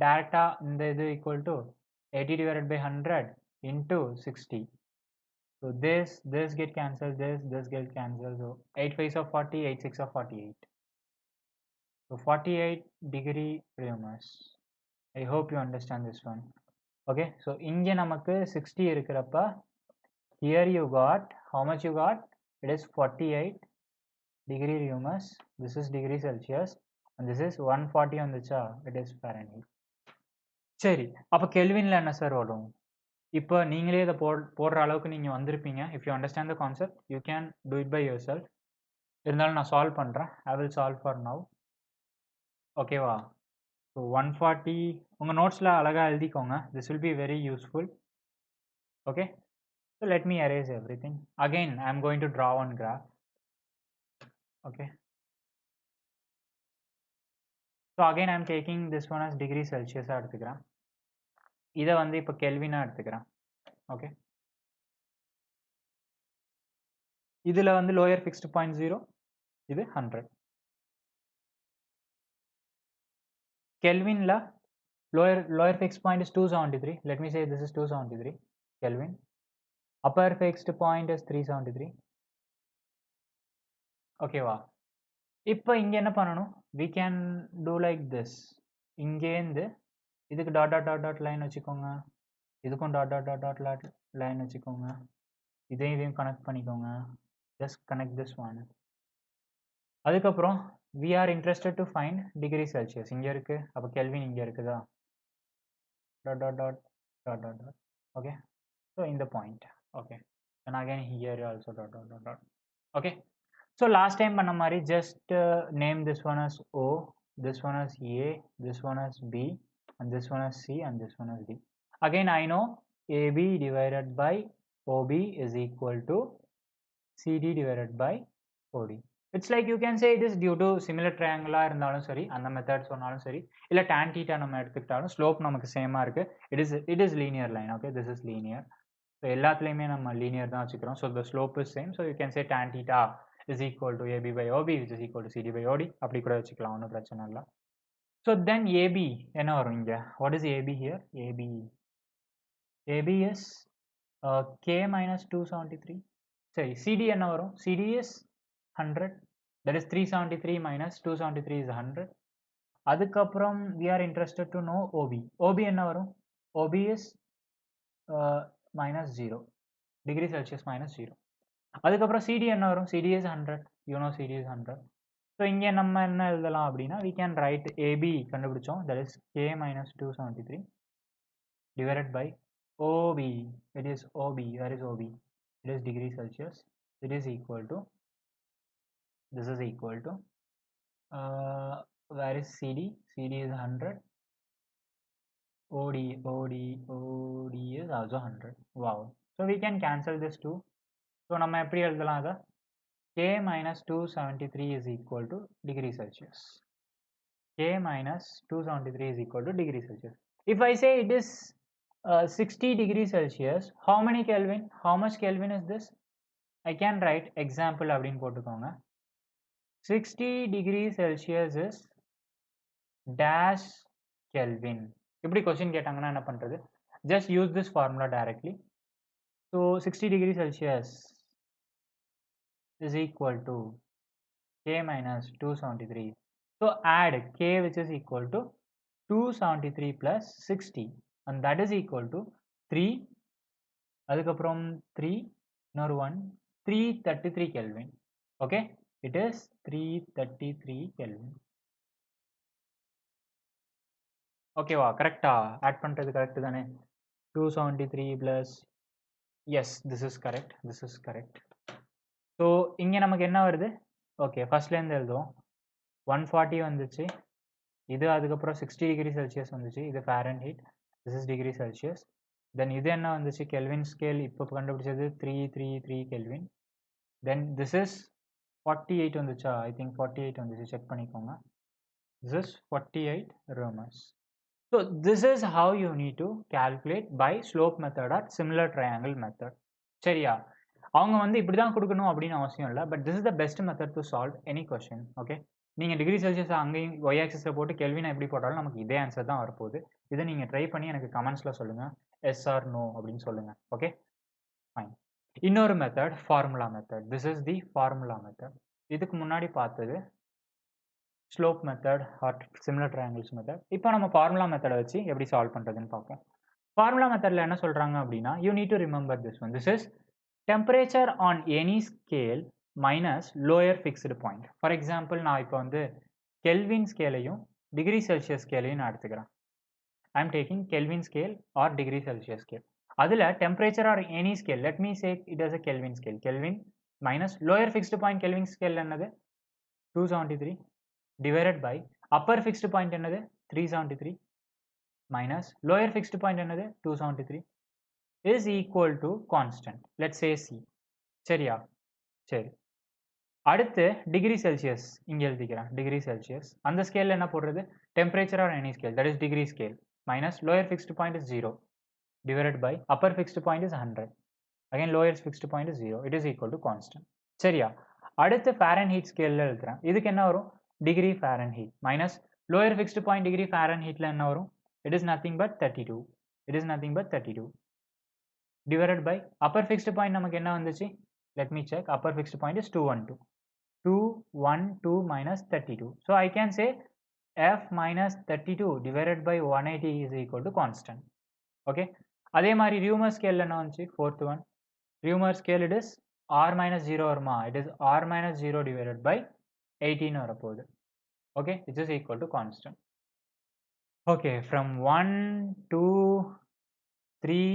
data இந்த இது equal to 80 divided by 100 into 60 so this get cancelled this get cancelled so 8 5 of 40 8 6 of 48 so 48 degree Reaumur I hope you understand this one okay so இங்கே நமக்கு 60 இருக்கிறப்ப here you got how much you got it is 48 degree Reaumur this is degree Celsius and this is 140 வந்துச்சா it is Fahrenheit சரி அப்போ கெல்வின்ல என்ன sir வரும் இப்போ நீங்களே இதை போடுற அளவுக்கு நீங்கள் வந்திருப்பீங்க if you understand the concept you can do it by yourself இருந்தாலும் நான் சால்வ் பண்ணுறேன் I will solve for now ஓகேவா ஸோ 140 உங்கள் நோட்ஸில் அழகாக எழுதிக்கோங்க this will be very useful okay so let me erase everything again I am going to draw one graph okay so again I am taking this one as degree Celsius எடுத்துக்கிறேன் இதை வந்து இப்போ கெல்வினாக எடுத்துக்கிறேன் okay இதில் வந்து lower fixed point 0 இது 100 கெல்வினில் lower fixed point is 273 let me say this is 273 Kelvin upper fixed point is 373 okay வா இப்போ இங்கே என்ன பண்ணணும் we can do like this இங்கேருந்து இதுக்கு டாட் லைன் வச்சுக்கோங்க இதுக்கும் டாட் லைன் வச்சுக்கோங்க இதையும் கனெக்ட் பண்ணிக்கோங்க just connect this one அதுக்கப்புறம் we are interested to find degree Celsius இங்கே இருக்கு அப்போ Kelvin இங்கே இருக்குதா dot okay so in the point okay and again here also dot okay so last time panna mari just name this one as O this one as A this one as B and this one as C and this one as D again I know AB divided by OB is equal to CD divided by OD it's like you can say it is due to similar triangle இருந்தாலும் சரி அந்த method சொன்னாலும் சரி இல்ல tan theta நம்ம எடுத்துக்கிட்டாலும் slope நமக்கு சேமா இருக்கு it is linear line okay this is linear so எல்லாத்துலயுமே நம்ம linear தான் வச்சுக்கிறோம் so the slope is same so you can say tan theta is equal to AB by OB which is equal to CD by OD அப்படி கூட வச்சுக்கலாம் ஒன்றும் பிரச்சனை இல்லை so then AB என்ன வரும் இங்க what is AB here AB is K minus 273 சரி CD என்ன வரும் CD is 100 that is 373 minus 273 is 100 அதுக்கப்புறம் we are interested to know OB என்ன வரும் OB is minus 0 degree Celsius minus 0 அதுக்கப்புறம் CD என்ன வரும் CD is 100 you know CD is 100 so இங்கே நம்ம என்ன எழுதலாம் அப்படின்னா we can write AB கண்டுபிடிச்சோம் that is K minus 273 divided by OB it is OB where is OB it is degree Celsius it is equal to this is equal to where is CD CD is 100 OD is also 100 wow so we can cancel this too so நம்ம எப்படி எழுதலாம் அத K minus 273 is equal to degree Celsius K minus 273 is equal to degree Celsius. If I say it is 60 degrees Celsius, how many Kelvin? How much Kelvin is this? I can write example அப்படின்னு போட்டுக்கோங்க. 60 degrees Celsius is dash Kelvin. இப்படி question கேட்டாங்கன்னா என்ன பண்றது? Just use this formula directly. So 60 degrees Celsius is equal to K minus 273. So add K which is equal to 273 plus 60 and that is equal to 3. அதுக்கப்புறம் 3 another one 333 Kelvin. Okay, it is 333 Kelvin. Okay வா, கரெக்டா? Add பண்றது correct தானே? 273 plus, yes, this is correct, this is correct. So இங்க நமக்கு என்ன வருது? Okay, ஃபர்ஸ்ட்ல இருந்து எழுதுவோம். 140 வந்துச்சு, இது அதுக்கப்புறம் 60 டிகிரி செல்சியஸ் வந்துச்சு, இது Fahrenheit, this is degree Celsius. Then இது என்ன வந்துச்சு? கெல்வின் ஸ்கேல் இப்போ கண்டுபிடிச்சது 333 கெல்வின். Then this is 48 வந்துச்சா? I think 48 வந்துச்சு, செக் பண்ணிக்கோங்க. This is 48 Reaumurs. So this is how you need to calculate by slope method or similar triangle method. சரியா? அவங்க வந்து இப்படி தான் கொடுக்கணும் அப்படின்னு அவசியம் இல்லை, but this is the best method to solve any question. Okay, நீங்கள் டிகிரி செல்சியஸ் அங்கேயும் ஒய் ஆக்சிஸில் போட்டு கெல்வினை எப்படி போட்டாலும் நமக்கு இதே ஆன்சர் தான் வரப்போகுது. இதை நீங்கள் ட்ரை பண்ணி எனக்கு கமெண்ட்ஸில் சொல்லுங்கள், எஸ் ஆர் நோ அப்படின்னு சொல்லுங்கள். Okay, fine. இன்னொரு method formula method. This is the formula method. இதுக்கு முன்னாடி பார்த்தது slope method or similar triangles method. இப்போ நம்ம ஃபார்முலா மெத்தடை வச்சு எப்படி சால்வ் பண்ணுறதுன்னு பார்ப்போம். ஃபார்முலா மெத்தடில் என்ன சொல்கிறாங்க அப்படின்னா, you need to remember this one. This is temperature on any scale minus lower fixed point. For example, நான் இப்போ வந்து Kelvin ஸ்கேலையும் டிகிரி செல்சியஸ் ஸ்கேலையும் நான் எடுத்துக்கிறேன். I am taking Kelvin scale or degree Celsius scale. அதில் temperature or any scale, let me say it as a Kelvin scale. Kelvin minus lower fixed point Kelvin scale என்னது 273 divided by upper fixed point என்னது 373 minus lower fixed point என்னது 273 is equal to constant. Let's say C. சரியா? சரி, அடுத்து degree Celsius இங்கே எழுதிக்கிறேன். Degree Celsius அந்த ஸ்கேலில் என்ன போடுறது? Temperature or any scale, that is degree scale, minus lower fixed point is 0 divided by upper fixed point is 100. Again lower fixed point is 0. It is equal to constant. சரியா? அடுத்து Fahrenheit ஸ்கேலில் எழுதுறேன். இதுக்கு என்ன வரும்? Degree Fahrenheit minus lower fixed point degree ஃபாரன்ஹீட்டில் என்ன வரும்? It is nothing but 32. It is nothing but 32 divided by upper fixed point நமக்கு என்ன வந்துச்சு? Let me check. Upper fixed point is 212. 212 minus 32. So I can say F minus 32 divided by 180 is equal to constant. Okay. அதே மாதிரி Reaumur scale என்ன வந்துச்சு? 4th one. Reaumur scale it is R minus 0 வருமா? It is R minus 0 divided by 18 வரப்போகுது. Okay. It is equal to constant. Okay. From 1, 2, 3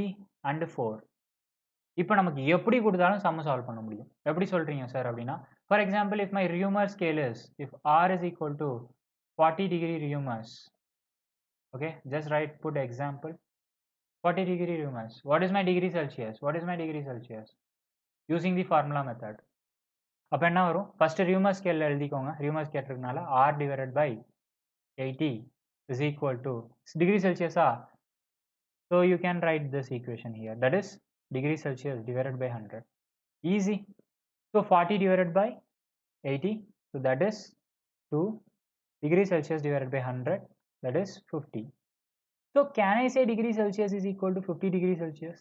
and 4. இப்போ நமக்கு எப்படி கொடுத்தாலும் சம்ம சால்வ் பண்ண முடியும். எப்படி சொல்றீங்க சார் அப்படின்னா, for example if my Reaumur scale is, if R is equal to 40 degree Reaumurs, okay, just write, put example 40 degree Reaumurs. What is my degree Celsius? What is my degree Celsius? Using the formula method. அப்போ என்ன வரும்? First Reaumur scale எழுதிக்கோங்க. Reaumur scale இருக்கனால R divided by 80 is equal to degree Celsius. So you can write this equation here, that is degree Celsius divided by 100. Easy. So 40 divided by 80, so that is 2. Degree Celsius divided by 100, that is 50. So can I say degree Celsius is equal to 50 degree Celsius?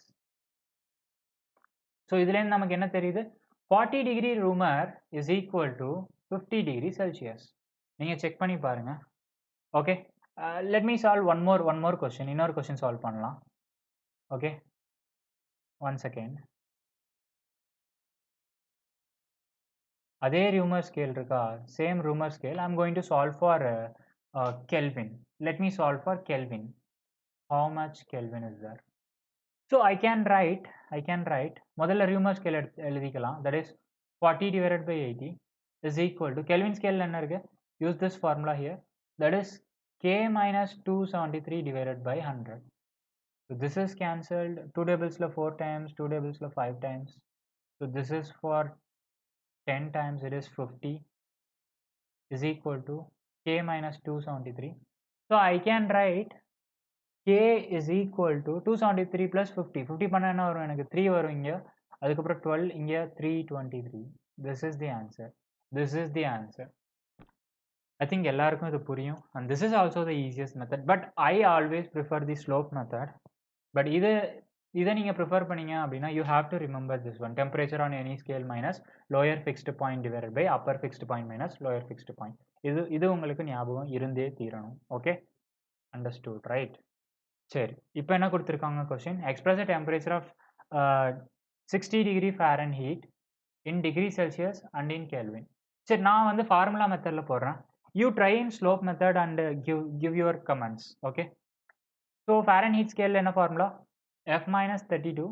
So இதிலேருந்து நமக்கு என்ன தெரியுது? 40 degree Reaumur is equal to 50 degree Celsius. நீங்கள் check பண்ணி பாருங்க. Okay, let me solve one more question. இன்னொரு question solve பண்ணலாம். Okay, one second. அதே Reaumur scale இருக்கா? Same Reaumur scale. I'm going to solve for Kelvin. Let me solve for Kelvin. How much Kelvin is there? So I can write முதல்ல Reaumur scale எழுதிக்கலாம். That is 40 divided by 80 is equal to Kelvin scale என்ன இருக்கு? Use this formula here. That is K minus 273 divided by 100. So this is cancelled. 2 tables la 4 times, 2 tables la 5 times. So this is for 10 times, it is 50 is equal to k minus 273. So I can write k is equal to 273 plus 50. 50 பண்ணா என்ன வரும்? எனக்கு 3 வரும் இங்க. அதுக்கப்புறம் 12 இங்க 323. This is the answer. This is the answer. I think எல்லாருக்கும் இது புரியும். And this is also the easiest method. But I always prefer the slope method. But இதை நீங்க prefer பண்ணீங்க அப்படின்னா you have to remember this one. Temperature on any scale minus lower fixed point divided by upper fixed point minus lower fixed point. இது உங்களுக்கு ஞாபகம் இருந்தே தீரணும். Okay? Understood, right? சரி, இப்போ என்ன கொடுத்துருக்காங்க question? Express temperature of 60 degree Fahrenheit in degree Celsius and in kelvin. சரி, நான் வந்து ஃபார்முலா மெத்தடில் போடுறேன். You try in slope method and give your comments. Okay, so Fahrenheit ஸ்கேலில் என்ன formula? F minus 32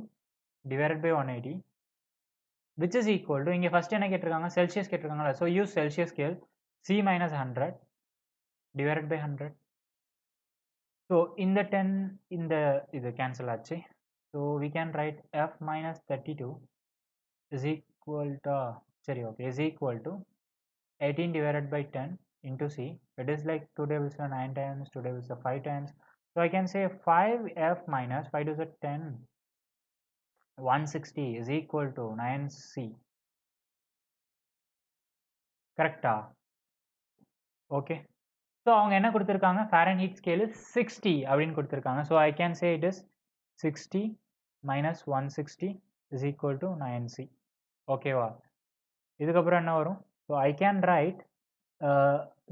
divided by 180 which is equal to, இங்கே first என்ன கேட்டிருக்காங்க? செல்சியஸ் கேட்டிருக்காங்களா? So use Celsius scale. C minus 100 divided by 100. So in the 10 in the இது cancel ஆச்சு. So we can write f minus 32 is equal to, சரி okay, is equal to 18 divided by 10 into c. It is like 2 tables are 9 times, 2 tables are 5 times. So I can say 5f minus 5 to the 10, 160 is equal to 9c. Correct? Okay. So அவங்க என்ன கொடுத்துருக்காங்க? Fahrenheit scale 60 அப்படின்னு கொடுத்துருக்காங்க. So I can say it is 60 minus 160 is equal to 9c. ஓகேவா? இதுக்கப்புறம் என்ன வரும்? So I can write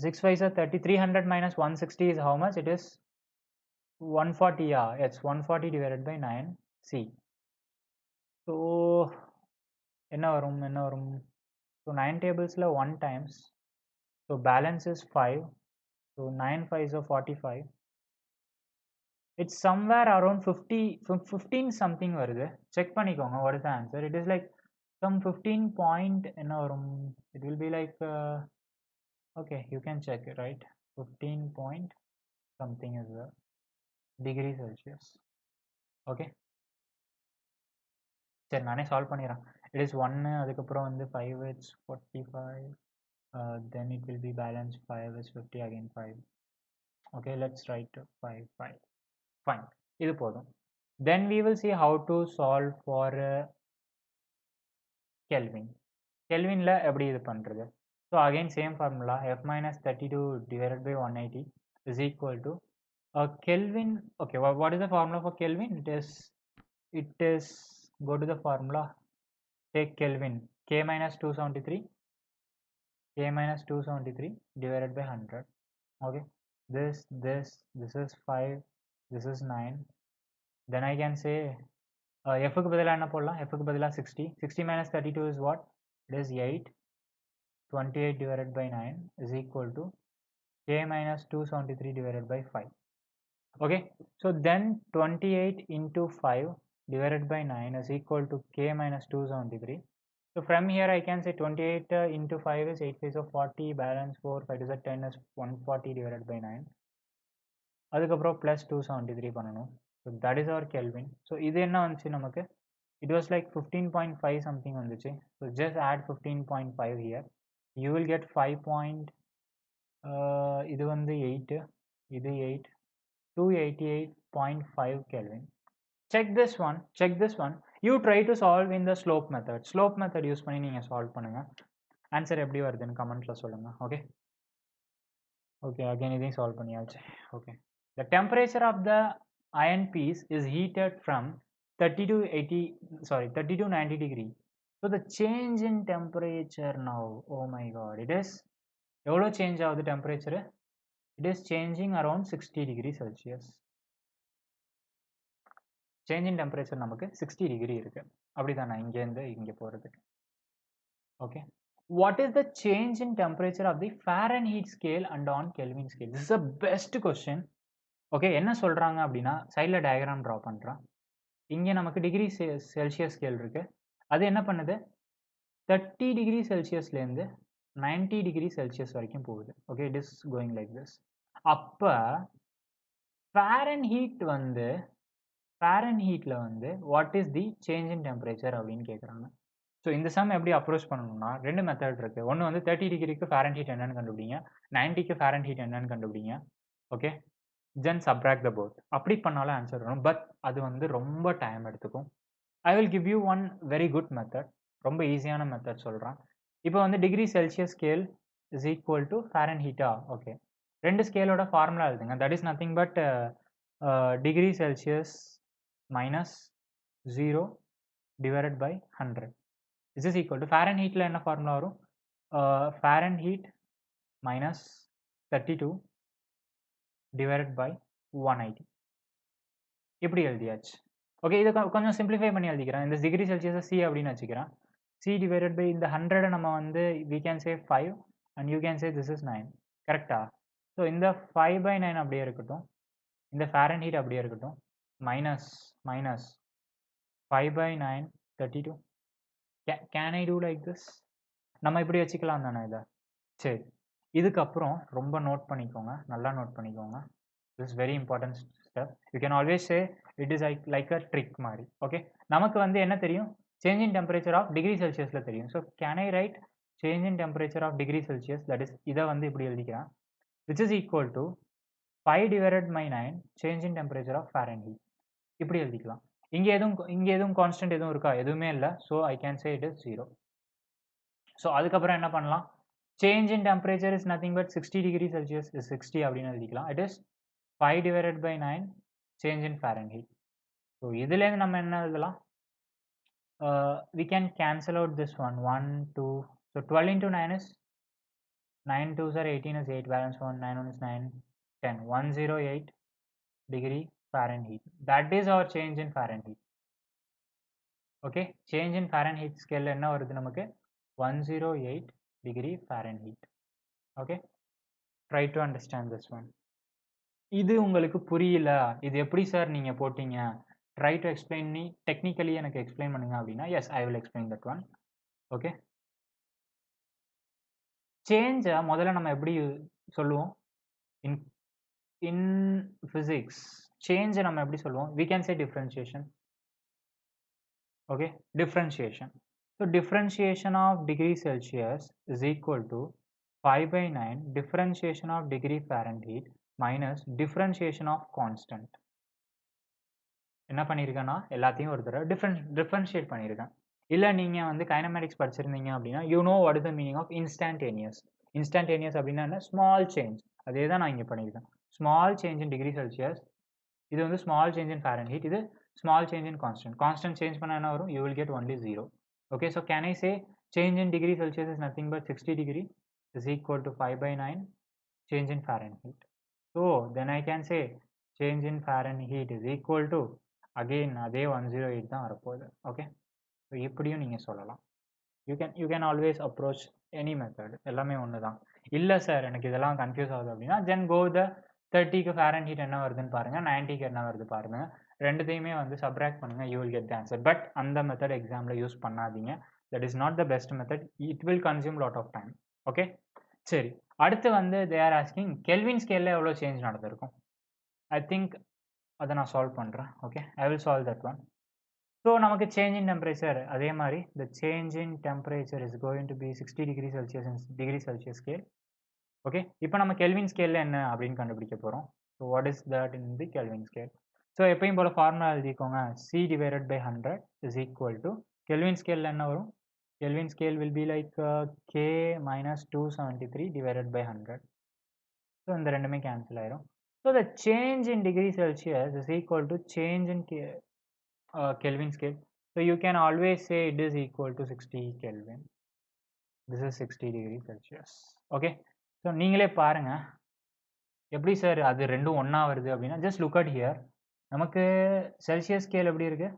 6 5 30. 300 minus 160 is how much? It is 140. Yeah, it's 140 divided by 9c. So என்ன வரும்? So 9 tablesல 1 times. So balance is 5. So 9 5s are 45. It's somewhere around 15 something வருது. Check பண்ணிக்கோங்க. What is the answer? It is like some 15 point என்ன வரும்? It will be like okay, you can check it, right? 15 point something is the degree Celsius. Okay, சரி நானே solve பண்ணிடுறேன். It is 1, அதுக்கப்புறம் வந்து 5 it's 45, then it will be balance 5 is 50, again 5. Okay, let's write 5 5. Fine, இது போதும். Then we will see how to solve for Kelvin. Kelvinல எப்படி இது பண்றது? So again same formula, f minus 32 divided by 180 is equal to Kelvin. Okay, what is the formula for Kelvin? It is go to the formula, take Kelvin, k minus 273 divided by 100. Okay, this is 5, this is 9. Then I can say f க்கு பதிலா என்ன போடலாம்? f க்கு பதிலா 60. 60 minus 32 is what? It is 8. 28 divided by 9 is equal to k minus 273 divided by 5. Okay, so then 28 into 5 divided by 9 is equal to k minus 273. So from here I can say 28 into 5 is 8 5 of 40, balance 4, 5 is 10 is 140 divided by 9. அதுக்கப்புறம் plus 273 பண்ணணும். So that is our Kelvin. So இது என்ன வந்துச்சு நமக்கு? It was like 15.5 something வந்துச்சு. So just add 15.5 here. You will get 5. இது வந்து 8, இது 8, 288.5 Kelvin. Check this one. You try to solve in the slope method. Slope method use பண்ணி நீங்க solve பண்ணுங்க. Answer எப்படி வருதுன்னு கமெண்ட்ல சொல்லுங்க. Okay, again இதையும் solve பண்ணியாச்சு. Okay, the temperature of the iron piece is heated from 30 to 90 degree. So the change in temperature now, oh my god, it is எவ்வளோ சேஞ்ச் ஆகுது temperature? It is changing around 60 degree Celsius. Change in temperature நமக்கு 60 degree இருக்கு. அப்படிதானே இங்கேருந்து இங்கே போகிறதுக்கு? Okay, what is the change in temperature of the Fahrenheit scale and on Kelvin scale? This is a best question. Okay, என்ன சொல்கிறாங்க அப்படின்னா, சைடில் டயக்ராம் ட்ரா பண்ணுறான். இங்கே நமக்கு டிகிரி செல்சியஸ் ஸ்கேல் இருக்குது. அது என்ன பண்ணுது? 30 டிகிரி செல்சியஸ்லேருந்து 90 டிகிரி செல்சியஸ் வரைக்கும் போகுது. Okay, it is going like this. அப்போ ஃபாரன்ஹீட்டில் வந்து what is the change in temperature அப்படின்னு கேட்குறாங்க. ஸோ இந்த சம் எப்படி அப்ரோச் பண்ணணும்னா 2 மெத்தட் இருக்குது. ஒன்று வந்து 30 டிகிரிக்கு ஃபாரன்ஹீட் என்னன்னு கண்டுபிடிங்க, 90க்கு ஃபாரன்ஹீட் என்னன்னு கண்டுபிடிங்க. Okay, then subtract the both. அப்படி பண்ணாலும் ஆன்சர் வரும். பட் அது வந்து ரொம்ப டைம் எடுத்துக்கும். I will give you one very good method. ரொம்ப ஈஸியான மெத்தட் சொல்கிறேன். இப்போ வந்து degree Celsius scale is equal to ஃபாரன்ஹீட்டா. ஓகே, ரெண்டு ஸ்கேலோட ஃபார்முலா எழுதுங்க. That is nothing but degree Celsius minus 0 divided by 100. This is equal to Fahrenheitல என்ன ஃபார்முலா வரும்? Fahrenheit minus 32 divided by 180. இப்படி எழுதியாச்சு. ஓகே, இதை கொஞ்சம் சிம்பிளிஃபை பண்ணி எழுதிக்கிறேன். இந்த டிகிரி செல்சியஸை சி அப்படின்னு வச்சுக்கிறேன். சி டிவைடட் பை இந்த 100 நம்ம வந்து we can say 5 and you can say this is 9. கரெக்டா? ஸோ இந்த 5/9 அப்படியே இருக்கட்டும், இந்த Fahrenheit அப்படியே இருக்கட்டும், minus 5/9 32. Can I do like this? நம்ம இப்படி வச்சுக்கலாம் தானே இதை. சரி, இதுக்கப்புறம் ரொம்ப நோட் பண்ணிக்கோங்க, நல்லா நோட் பண்ணிக்கோங்க. this is very important step. You can always say it is like a trick மாதிரி. ஓகே, நமக்கு வந்து என்ன தெரியும்? Change in temperature of degree செல்சியஸில் தெரியும். So can I write change in temperature of degree Celsius, that is இதை வந்து இப்படி எழுதிக்கிறேன், which is equal to 5 divided by 9 change in temperature of Fahrenheit. இப்படி எழுதிக்கலாம். இங்கே எதுவும் கான்ஸ்டன்ட் எதுவும் இருக்கா? எதுவுமே இல்லை. So I can say it is 0. So அதுக்கப்புறம் என்ன பண்ணலாம்? Change in temperature is nothing but 60 degree Celsius is 60 அப்படின்னு எழுதிக்கலாம். It is 5 divided by 9 change in Fahrenheit. So இதுலேருந்து நம்ம என்ன எழுதலாம்? We can cancel out this one, 1 2. So 12 into 9 is 9 2s are 18 is 8, balance 1, 9 1 is 9, 10, 108 degree Fahrenheit. That is our change in Fahrenheit. Okay, change in Fahrenheit scale என்ன வருது நமக்கு? 108 degree Fahrenheit. Okay, try to understand this one. இது உங்களுக்கு புரியல, இது எப்படி sir நீங்கள் போட்டீங்க, try to explain me technically எனக்கு எக்ஸ்பிளைன் பண்ணுங்க அப்படின்னா, yes, I will explain that one. Okay, சேஞ்சை முதல்ல நம்ம எப்படி சொல்லுவோம்? இன் physics சேஞ்சை நம்ம எப்படி சொல்லுவோம்? we can say differentiation. Okay, differentiation. So differentiation of degree Celsius is equal to 5/9 differentiation of degree Fahrenheit minus differentiation of constant. என்ன பண்ணியிருக்கேன்னா எல்லாத்தையும் ஒரு தடவை டிஃப்ரென்ஷியேட் பண்ணியிருக்கேன். இல்லை நீங்கள் வந்து கைனமேட்டிக்ஸ் படிச்சிருந்தீங்க அப்படின்னா you know what is the meaning of instantaneous. Instantaneous அப்படின்னா என்ன? Small change. அதே தான் நான் இங்கே பண்ணியிருக்கேன். Small change in degree Celsius, இது வந்து ஸ்மால் சேஞ்ச் இன் ஃபாரன்ஹீட், இது small change in constant. Constant change பண்ண என்ன வரும்? You will get only 0. Okay, so can I say change in degree Celsius is nothing but 60 degree is equal to 5/9 change in Fahrenheit. So then I can say change in Fahrenheit is equal to again அதே 108 தான் வரப்போகுது. Okay, so இப்படியும் நீங்கள் சொல்லலாம். You can always approach any method, எல்லாமே ஒன்று தான். இல்லை சார் எனக்கு இதெல்லாம் கன்ஃபியூஸ் ஆகுது அப்படின்னா தென் கோ த 30க்கு ஃபாரன்ஹீட் என்ன வருதுன்னு பாருங்கள், 90க்கு என்ன வருது பாருங்கள், ரெண்டுத்தையுமே வந்து சப்ராக்ட் பண்ணுங்கள், you will get the answer. But அந்த மெத்தட் எக்ஸாமில் யூஸ் பண்ணாதீங்க. That is not the best method. It will consume lot of time. Okay, சரி, அடுத்து வந்து தே ஆர் ஆஸ்கிங் கெல்வின் ஸ்கேலில் எவ்வளோ சேஞ்ச் நடந்திருக்கும்? ஐ திங்க் அதை நான் சால்வ் பண்ணுறேன். Okay, I will solve that one. So நமக்கு சேஞ்ச் இன் டெம்பரேச்சர் அதே மாதிரி the change in temperature is going to be 60 degree Celsius in degree Celsius scale. Okay, இப்போ நம்ம கெல்வின் ஸ்கேலில் என்ன அப்படின்னு கண்டுபிடிக்க போகிறோம். So what is that in the Kelvin scale? So எப்பயும் போல் ஃபார்முலா எழுதிக்கோங்க. C divided by 100 is equal to Kelvin ஸ்கேலில் என்ன வரும்? Kelvin scale will be like K minus 273 divided by 100. So இந்த ரெண்டுமே கேன்சல் ஆயிரும். So the change in degree Celsius is equal to change in Kelvin scale. So you can always say it is equal to 60 Kelvin. This is 60 degree Celsius. Okay, so நீங்களே பாருங்க எப்படி sir அது ரெண்டும் ஒன்றா வருது அப்படின்னா, just look at here. நமக்கு Celsius scale எப்படி இருக்கு?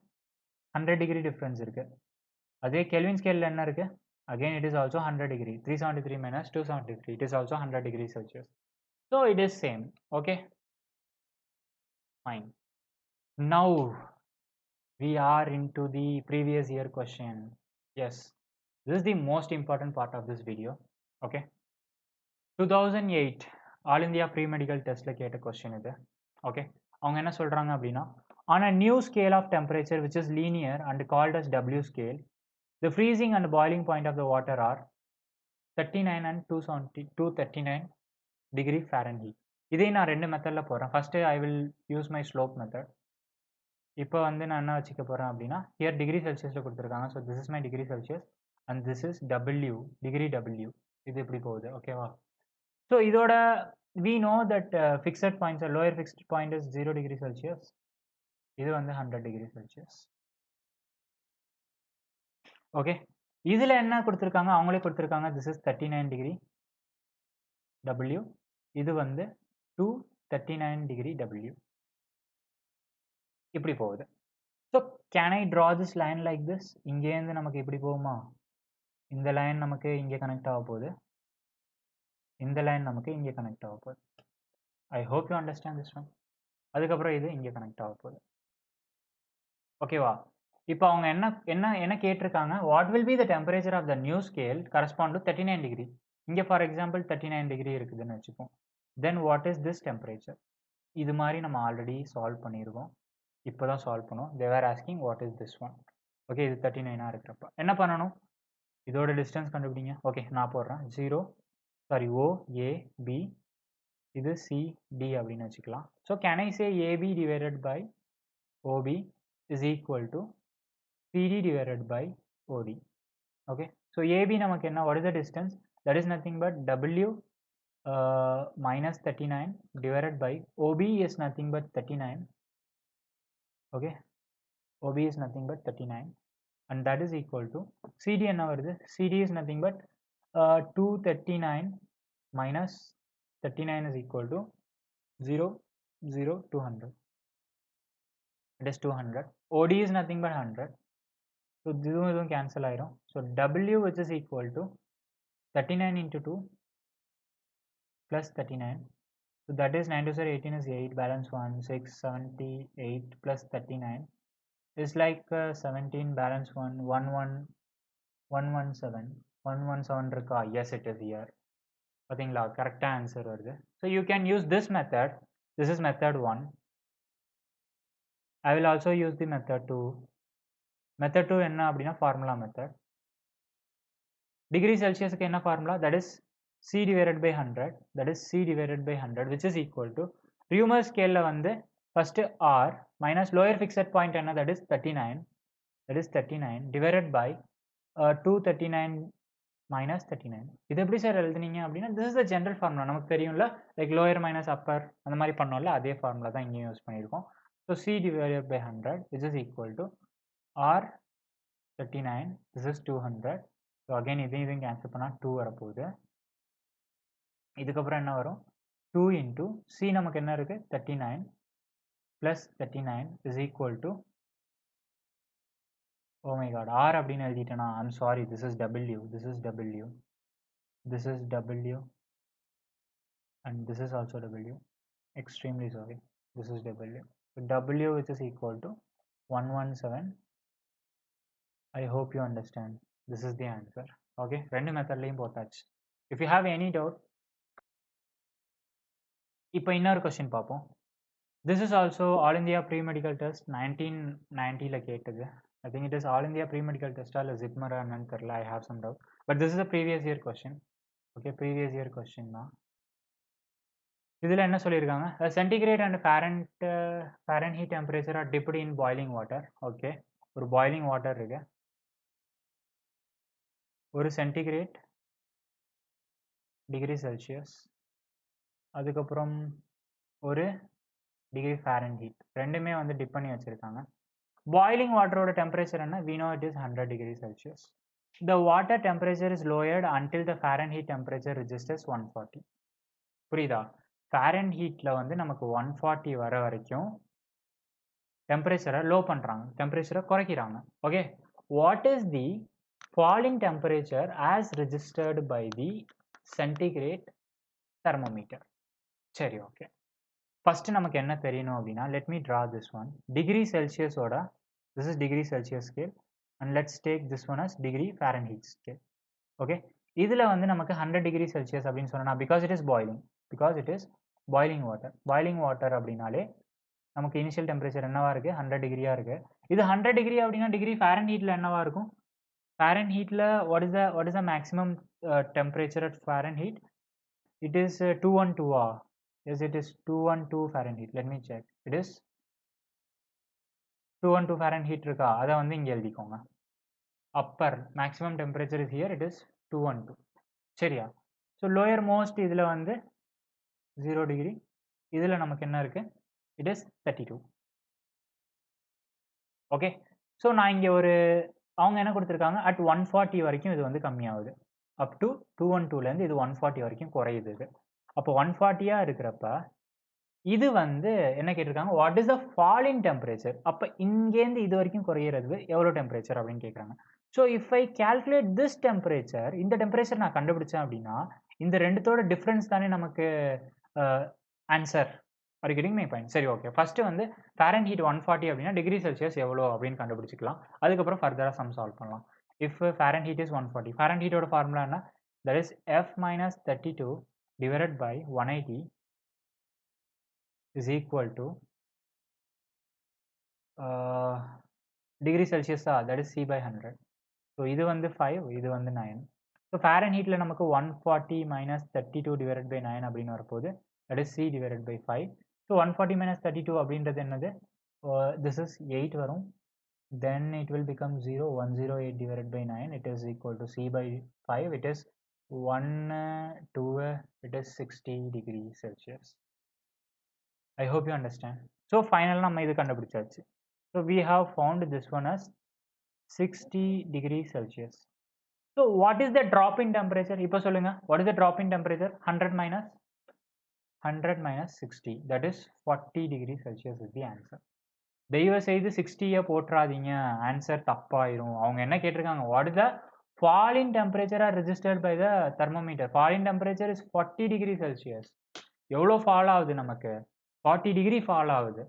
100 டிகிரி டிஃப்ரென்ஸ் இருக்கு. அதே கெல்வின் ஸ்கேலில் என்ன இருக்கு? Again it is also 100 degree. 373 minus 273, it is also 100 degree Celsius. So it is same. Okay, fine. Now we are into the previous year question. Yes, this is the most important part of this video. Okay, 2008 All India Pre-Medical Test la keta question idu. Okay, avanga enna solranga appadina, on a new scale of temperature which is linear and called as W scale, The freezing and boiling point of the water are 39 and 239 degree Fahrenheit. இதே நான் ரெண்டு மெத்தடில் போகிறேன். First I will use my slope method. இப்போ வந்து நான் என்ன வச்சுக்க போகிறேன் அப்படின்னா, ஹியர் டிகிரி செல்சியஸில் கொடுத்துருக்காங்க. So this is my degree Celsius and this is W, degree W. இது இப்படி போகுது, ஓகேவா? ஸோ இதோட we know that fixed points, lower fixed point is 0 degree Celsius. இது வந்து 100 degree Celsius. ஓகே, இதில் என்ன கொடுத்துருக்காங்க, அவங்களே கொடுத்துருக்காங்க. this is 39 degree W, இது வந்து 239 degree W. இப்படி போகுது. So can I draw this line like this? இங்கேருந்து நமக்கு இப்படி போகுமா? இந்த லைன் நமக்கு இங்கே கனெக்ட் ஆக போகுது, இந்த லைன் நமக்கு இங்கே கனெக்ட் ஆக போகுது. ஐ hope you understand this one. அதுக்கப்புறம் இது இங்கே கனெக்ட் ஆக போகுது, ஓகேவா? இப்போ அவங்க என்ன என்ன என்ன கேட்டிருக்காங்க, what will be the temperature of the new scale correspond to 39 degree. இங்கே ஃபார் எக்ஸாம்பிள் 39 டிகிரி இருக்குதுன்னு வச்சுப்போம். Then what is this temperature? இது மாதிரி நம்ம ஆல்ரெடி சால்வ் பண்ணியிருக்கோம், இப்போ தான் சால்வ் பண்ணோம். They are asking what is this one. Okay, இது 39 இருக்கிறப்ப என்ன பண்ணணும், இதோட டிஸ்டன்ஸ் கண்டுபிடிங்க. ஓகே, நான் போடுறேன் 0, சாரி O A B, இது C D அப்படின்னு வச்சுக்கலாம். So can I say AB divided by OB is equal to CD divided by OD. Okay, so AB நமக்கு என்ன, what is the distance? That is nothing but W minus 39 divided by OB is nothing but 39. Okay, OB is nothing but 39 and that is equal to CD என்ன வருது, CD is nothing but 239 minus 39 is equal to 0, 0, 200. It is 200. OD is nothing but 100. So இதுவும் cancel ஆயிரும். So W which is equal to 39 into 2 plus 39. So that is 9 to 18 is 8, balance 1, 6, 78 plus 39 is like 17, balance 1, 117. 117 இருக்கா? Yes, it is here. பார்த்தீங்களா, கரெக்டாக answer வருது. So you can use this method. This is method 1. I will also use the method 2. Method 2 என்ன அப்படின்னா formula method. Degree செல்சியஸுக்கு என்ன formula, that is C divided by 100, that is C divided by 100 which is equal to Reaumur scale வந்து first R minus lower fixed point என்ன, that is 39, that is 39 divided by 239 minus 39. இது எப்படி sir எழுதுனீங்க அப்படின்னா, this is the general formula, நமக்கு தெரியும்ல, like lower minus upper அந்த மாதிரி பண்ணோம்ல, அதே ஃபார்முலா தான் இங்கேயும் யூஸ் பண்ணியிருக்கோம். So C divided by 100 which is equal to R 39, this is 200. So again இதையும் கேன்சல் பண்ணால் 2 வரப்போகுது. இதுக்கப்புறம் என்ன வரும், 2 into C நமக்கு என்ன இருக்குது, 39 plus 39 is equal to, oh my god, R அப்படின்னு எழுதிட்டேனா, I'm sorry, this is W, this is W, this is W and this is also W, extremely sorry, this is W. So W which is equal to 117. I hope you understand. This is the answer. Okay, ரெண்டு மெத்தட்லையும் போட்டாச்சு. If you have any doubt, இப்போ இன்னொரு question பார்ப்போம். This is also All India Pre-Medical Test 1990 கேட்டது. I think it is All India Pre-Medical Test இல்லை ஜிப்மரா என்னன்னு தெரியல, I have some doubt. But this is a previous year question. Okay, previous year question தான். இதில் என்ன சொல்லியிருக்காங்க, centigrade and Fahrenheit temperature are dipped in boiling water. Okay, ஒரு boiling water இருக்கு, ஒரு சென்டிகிரேட் டிகிரி செல்சியஸ், அதுக்கப்புறம் ஒரு டிகிரி ஃபாரன்ஹீட், ரெண்டுமே வந்து டிப் பண்ணி வச்சுருக்காங்க. பாய்லிங் வாட்டரோட டெம்பரேச்சர் என்ன, we know it is 100 degree Celsius. The water temperature is lowered until the Fahrenheit temperature registers 140. புரியுதா, ஃபாரன்ஹீட்டில் வந்து நமக்கு 140 வர வரைக்கும் டெம்பரேச்சரை லோ பண்ணுறாங்க, டெம்பரேச்சரை குறைக்கிறாங்க. Okay, what is the falling temperature as registered by the centigrade thermometer? சரி, ஓகே, ஃபர்ஸ்ட் நமக்கு என்ன தெரியணும் அப்படின்னா, let me draw this one. Degree செல்சியஸோட, this is degree Celsius scale and let's take this one as degree Fahrenheit scale. Okay, இதில் வந்து நமக்கு 100 degree Celsius அப்படின்னு சொன்னா, because it is boiling, because it is boiling water. boiling water அப்படின்னாலே நமக்கு initial temperature என்னவா இருக்குது, 100 டிகிரியாக இருக்குது. இது 100 டிகிரி அப்படின்னா டிகிரி ஃபாரன்ஹீட்டில் என்னவா இருக்கும், Fahrenheit la what is the maximum temperature at Fahrenheit? It is 212. Yes, it is 212 Fahrenheit. Let me check. It is 212 Fahrenheit இருக்கா அதை வந்து இங்கே எழுதிக்கோங்க. upper maximum temperature is here, it is 212. சரியா? So lower most இதில் வந்து 0 degree. இதில் நமக்கு என்ன இருக்கு? It is 32. ஓகே. ஸோ நான் இங்கே ஒரு அவங்க என்ன கொடுத்துருக்காங்க at 140 வரைக்கும் இது வந்து கம்மியாகுது. அப் டு 212லேருந்து இது 140 வரைக்கும் குறையுது இது. அப்போ 140 இருக்கிறப்ப இது வந்து என்ன கேட்டிருக்காங்க, what is the fall in temperature. அப்போ இங்கேருந்து இது வரைக்கும் குறையிறது எவ்வளோ டெம்பரேச்சர் அப்படின்னு கேட்குறாங்க. So if I calculate this temperature, இந்த டெம்பரேச்சர் நான் கண்டுபிடிச்சேன் அப்படின்னா இந்த ரெண்டுத்தோட டிஃப்ரென்ஸ் தானே நமக்கு answer. Are getting my point? சரி, ஓகே. ஃபஸ்ட்டு வந்து Fahrenheit 140 அப்படின்னா டிகிரி செல்சியஸ் எவ்வளோ அப்படின்னு கண்டுபிடிச்சிக்கலாம். அதுக்கப்புறம் ஃபர்தராக சம் சால்வ் பண்ணலாம். இஃப் Fahrenheit is 140, Fahrenheitோட ஃபார்முலா என்ன? That is F minus 32 divided by 180 is equal to degree Celsius, that is C by 100. So இது வந்து 5, இது வந்து 9. ஸோ Fahrenheitல நமக்கு 140 minus 32 divided by 9 அப்படின்னு வரப்போகுது. that is C divided by 5. So 140 minus 32 அப்படின்றது என்னது? this is 8 வரும். then it will become 0. 108 divided by 9, it is equal to C by 5. it is 1, 2, it is 60 degree Celsius. I hope you understand. So finally நம்ம இது கண்டுபிடிச்சாச்சு. So we have found this one as 60 degree Celsius. So what is the drop in temperature? இப்போ சொல்லுங்க, what is the drop in temperature? 100 minus 60, that is 40 degree Celsius is the answer. தயவு செய்து 60 போட்டுறாதீங்க, answer தப்பாயிரும். அவங்க என்ன கேட்டிருக்காங்க, what is the fall in temperature are registered by the thermometer. fall in temperature is 40 degree Celsius. எவ்வளோ fall ஆகுது நமக்கு? 40 degree fall ஆகுது.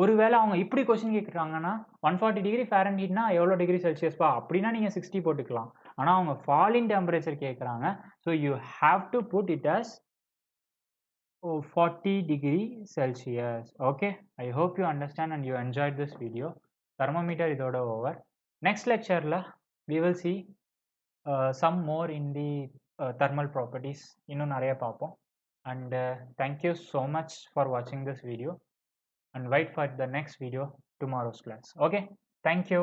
ஒருவேளை அவங்க இப்படி கொஸ்டின் கேட்குறாங்கன்னா 140 டிகிரி Fahrenheitனா எவ்வளோ டிகிரி செல்சியஸ்பா அப்படின்னா நீங்கள் 60 போட்டுக்கலாம். ஆனால் அவங்க ஃபால் இன் டெம்பரேச்சர் கேட்குறாங்க. So you have to put it as 40 degree Celsius. Okay, I hope you understand and you enjoyed this video. Thermometer இதோட ஓவர். நெக்ஸ்ட் லெக்சரில் we will see some more in the thermal properties. இன்னும் நிறைய பார்ப்போம். And thank you so much for watching this video and wait for the next video tomorrow's class. Okay, thank you.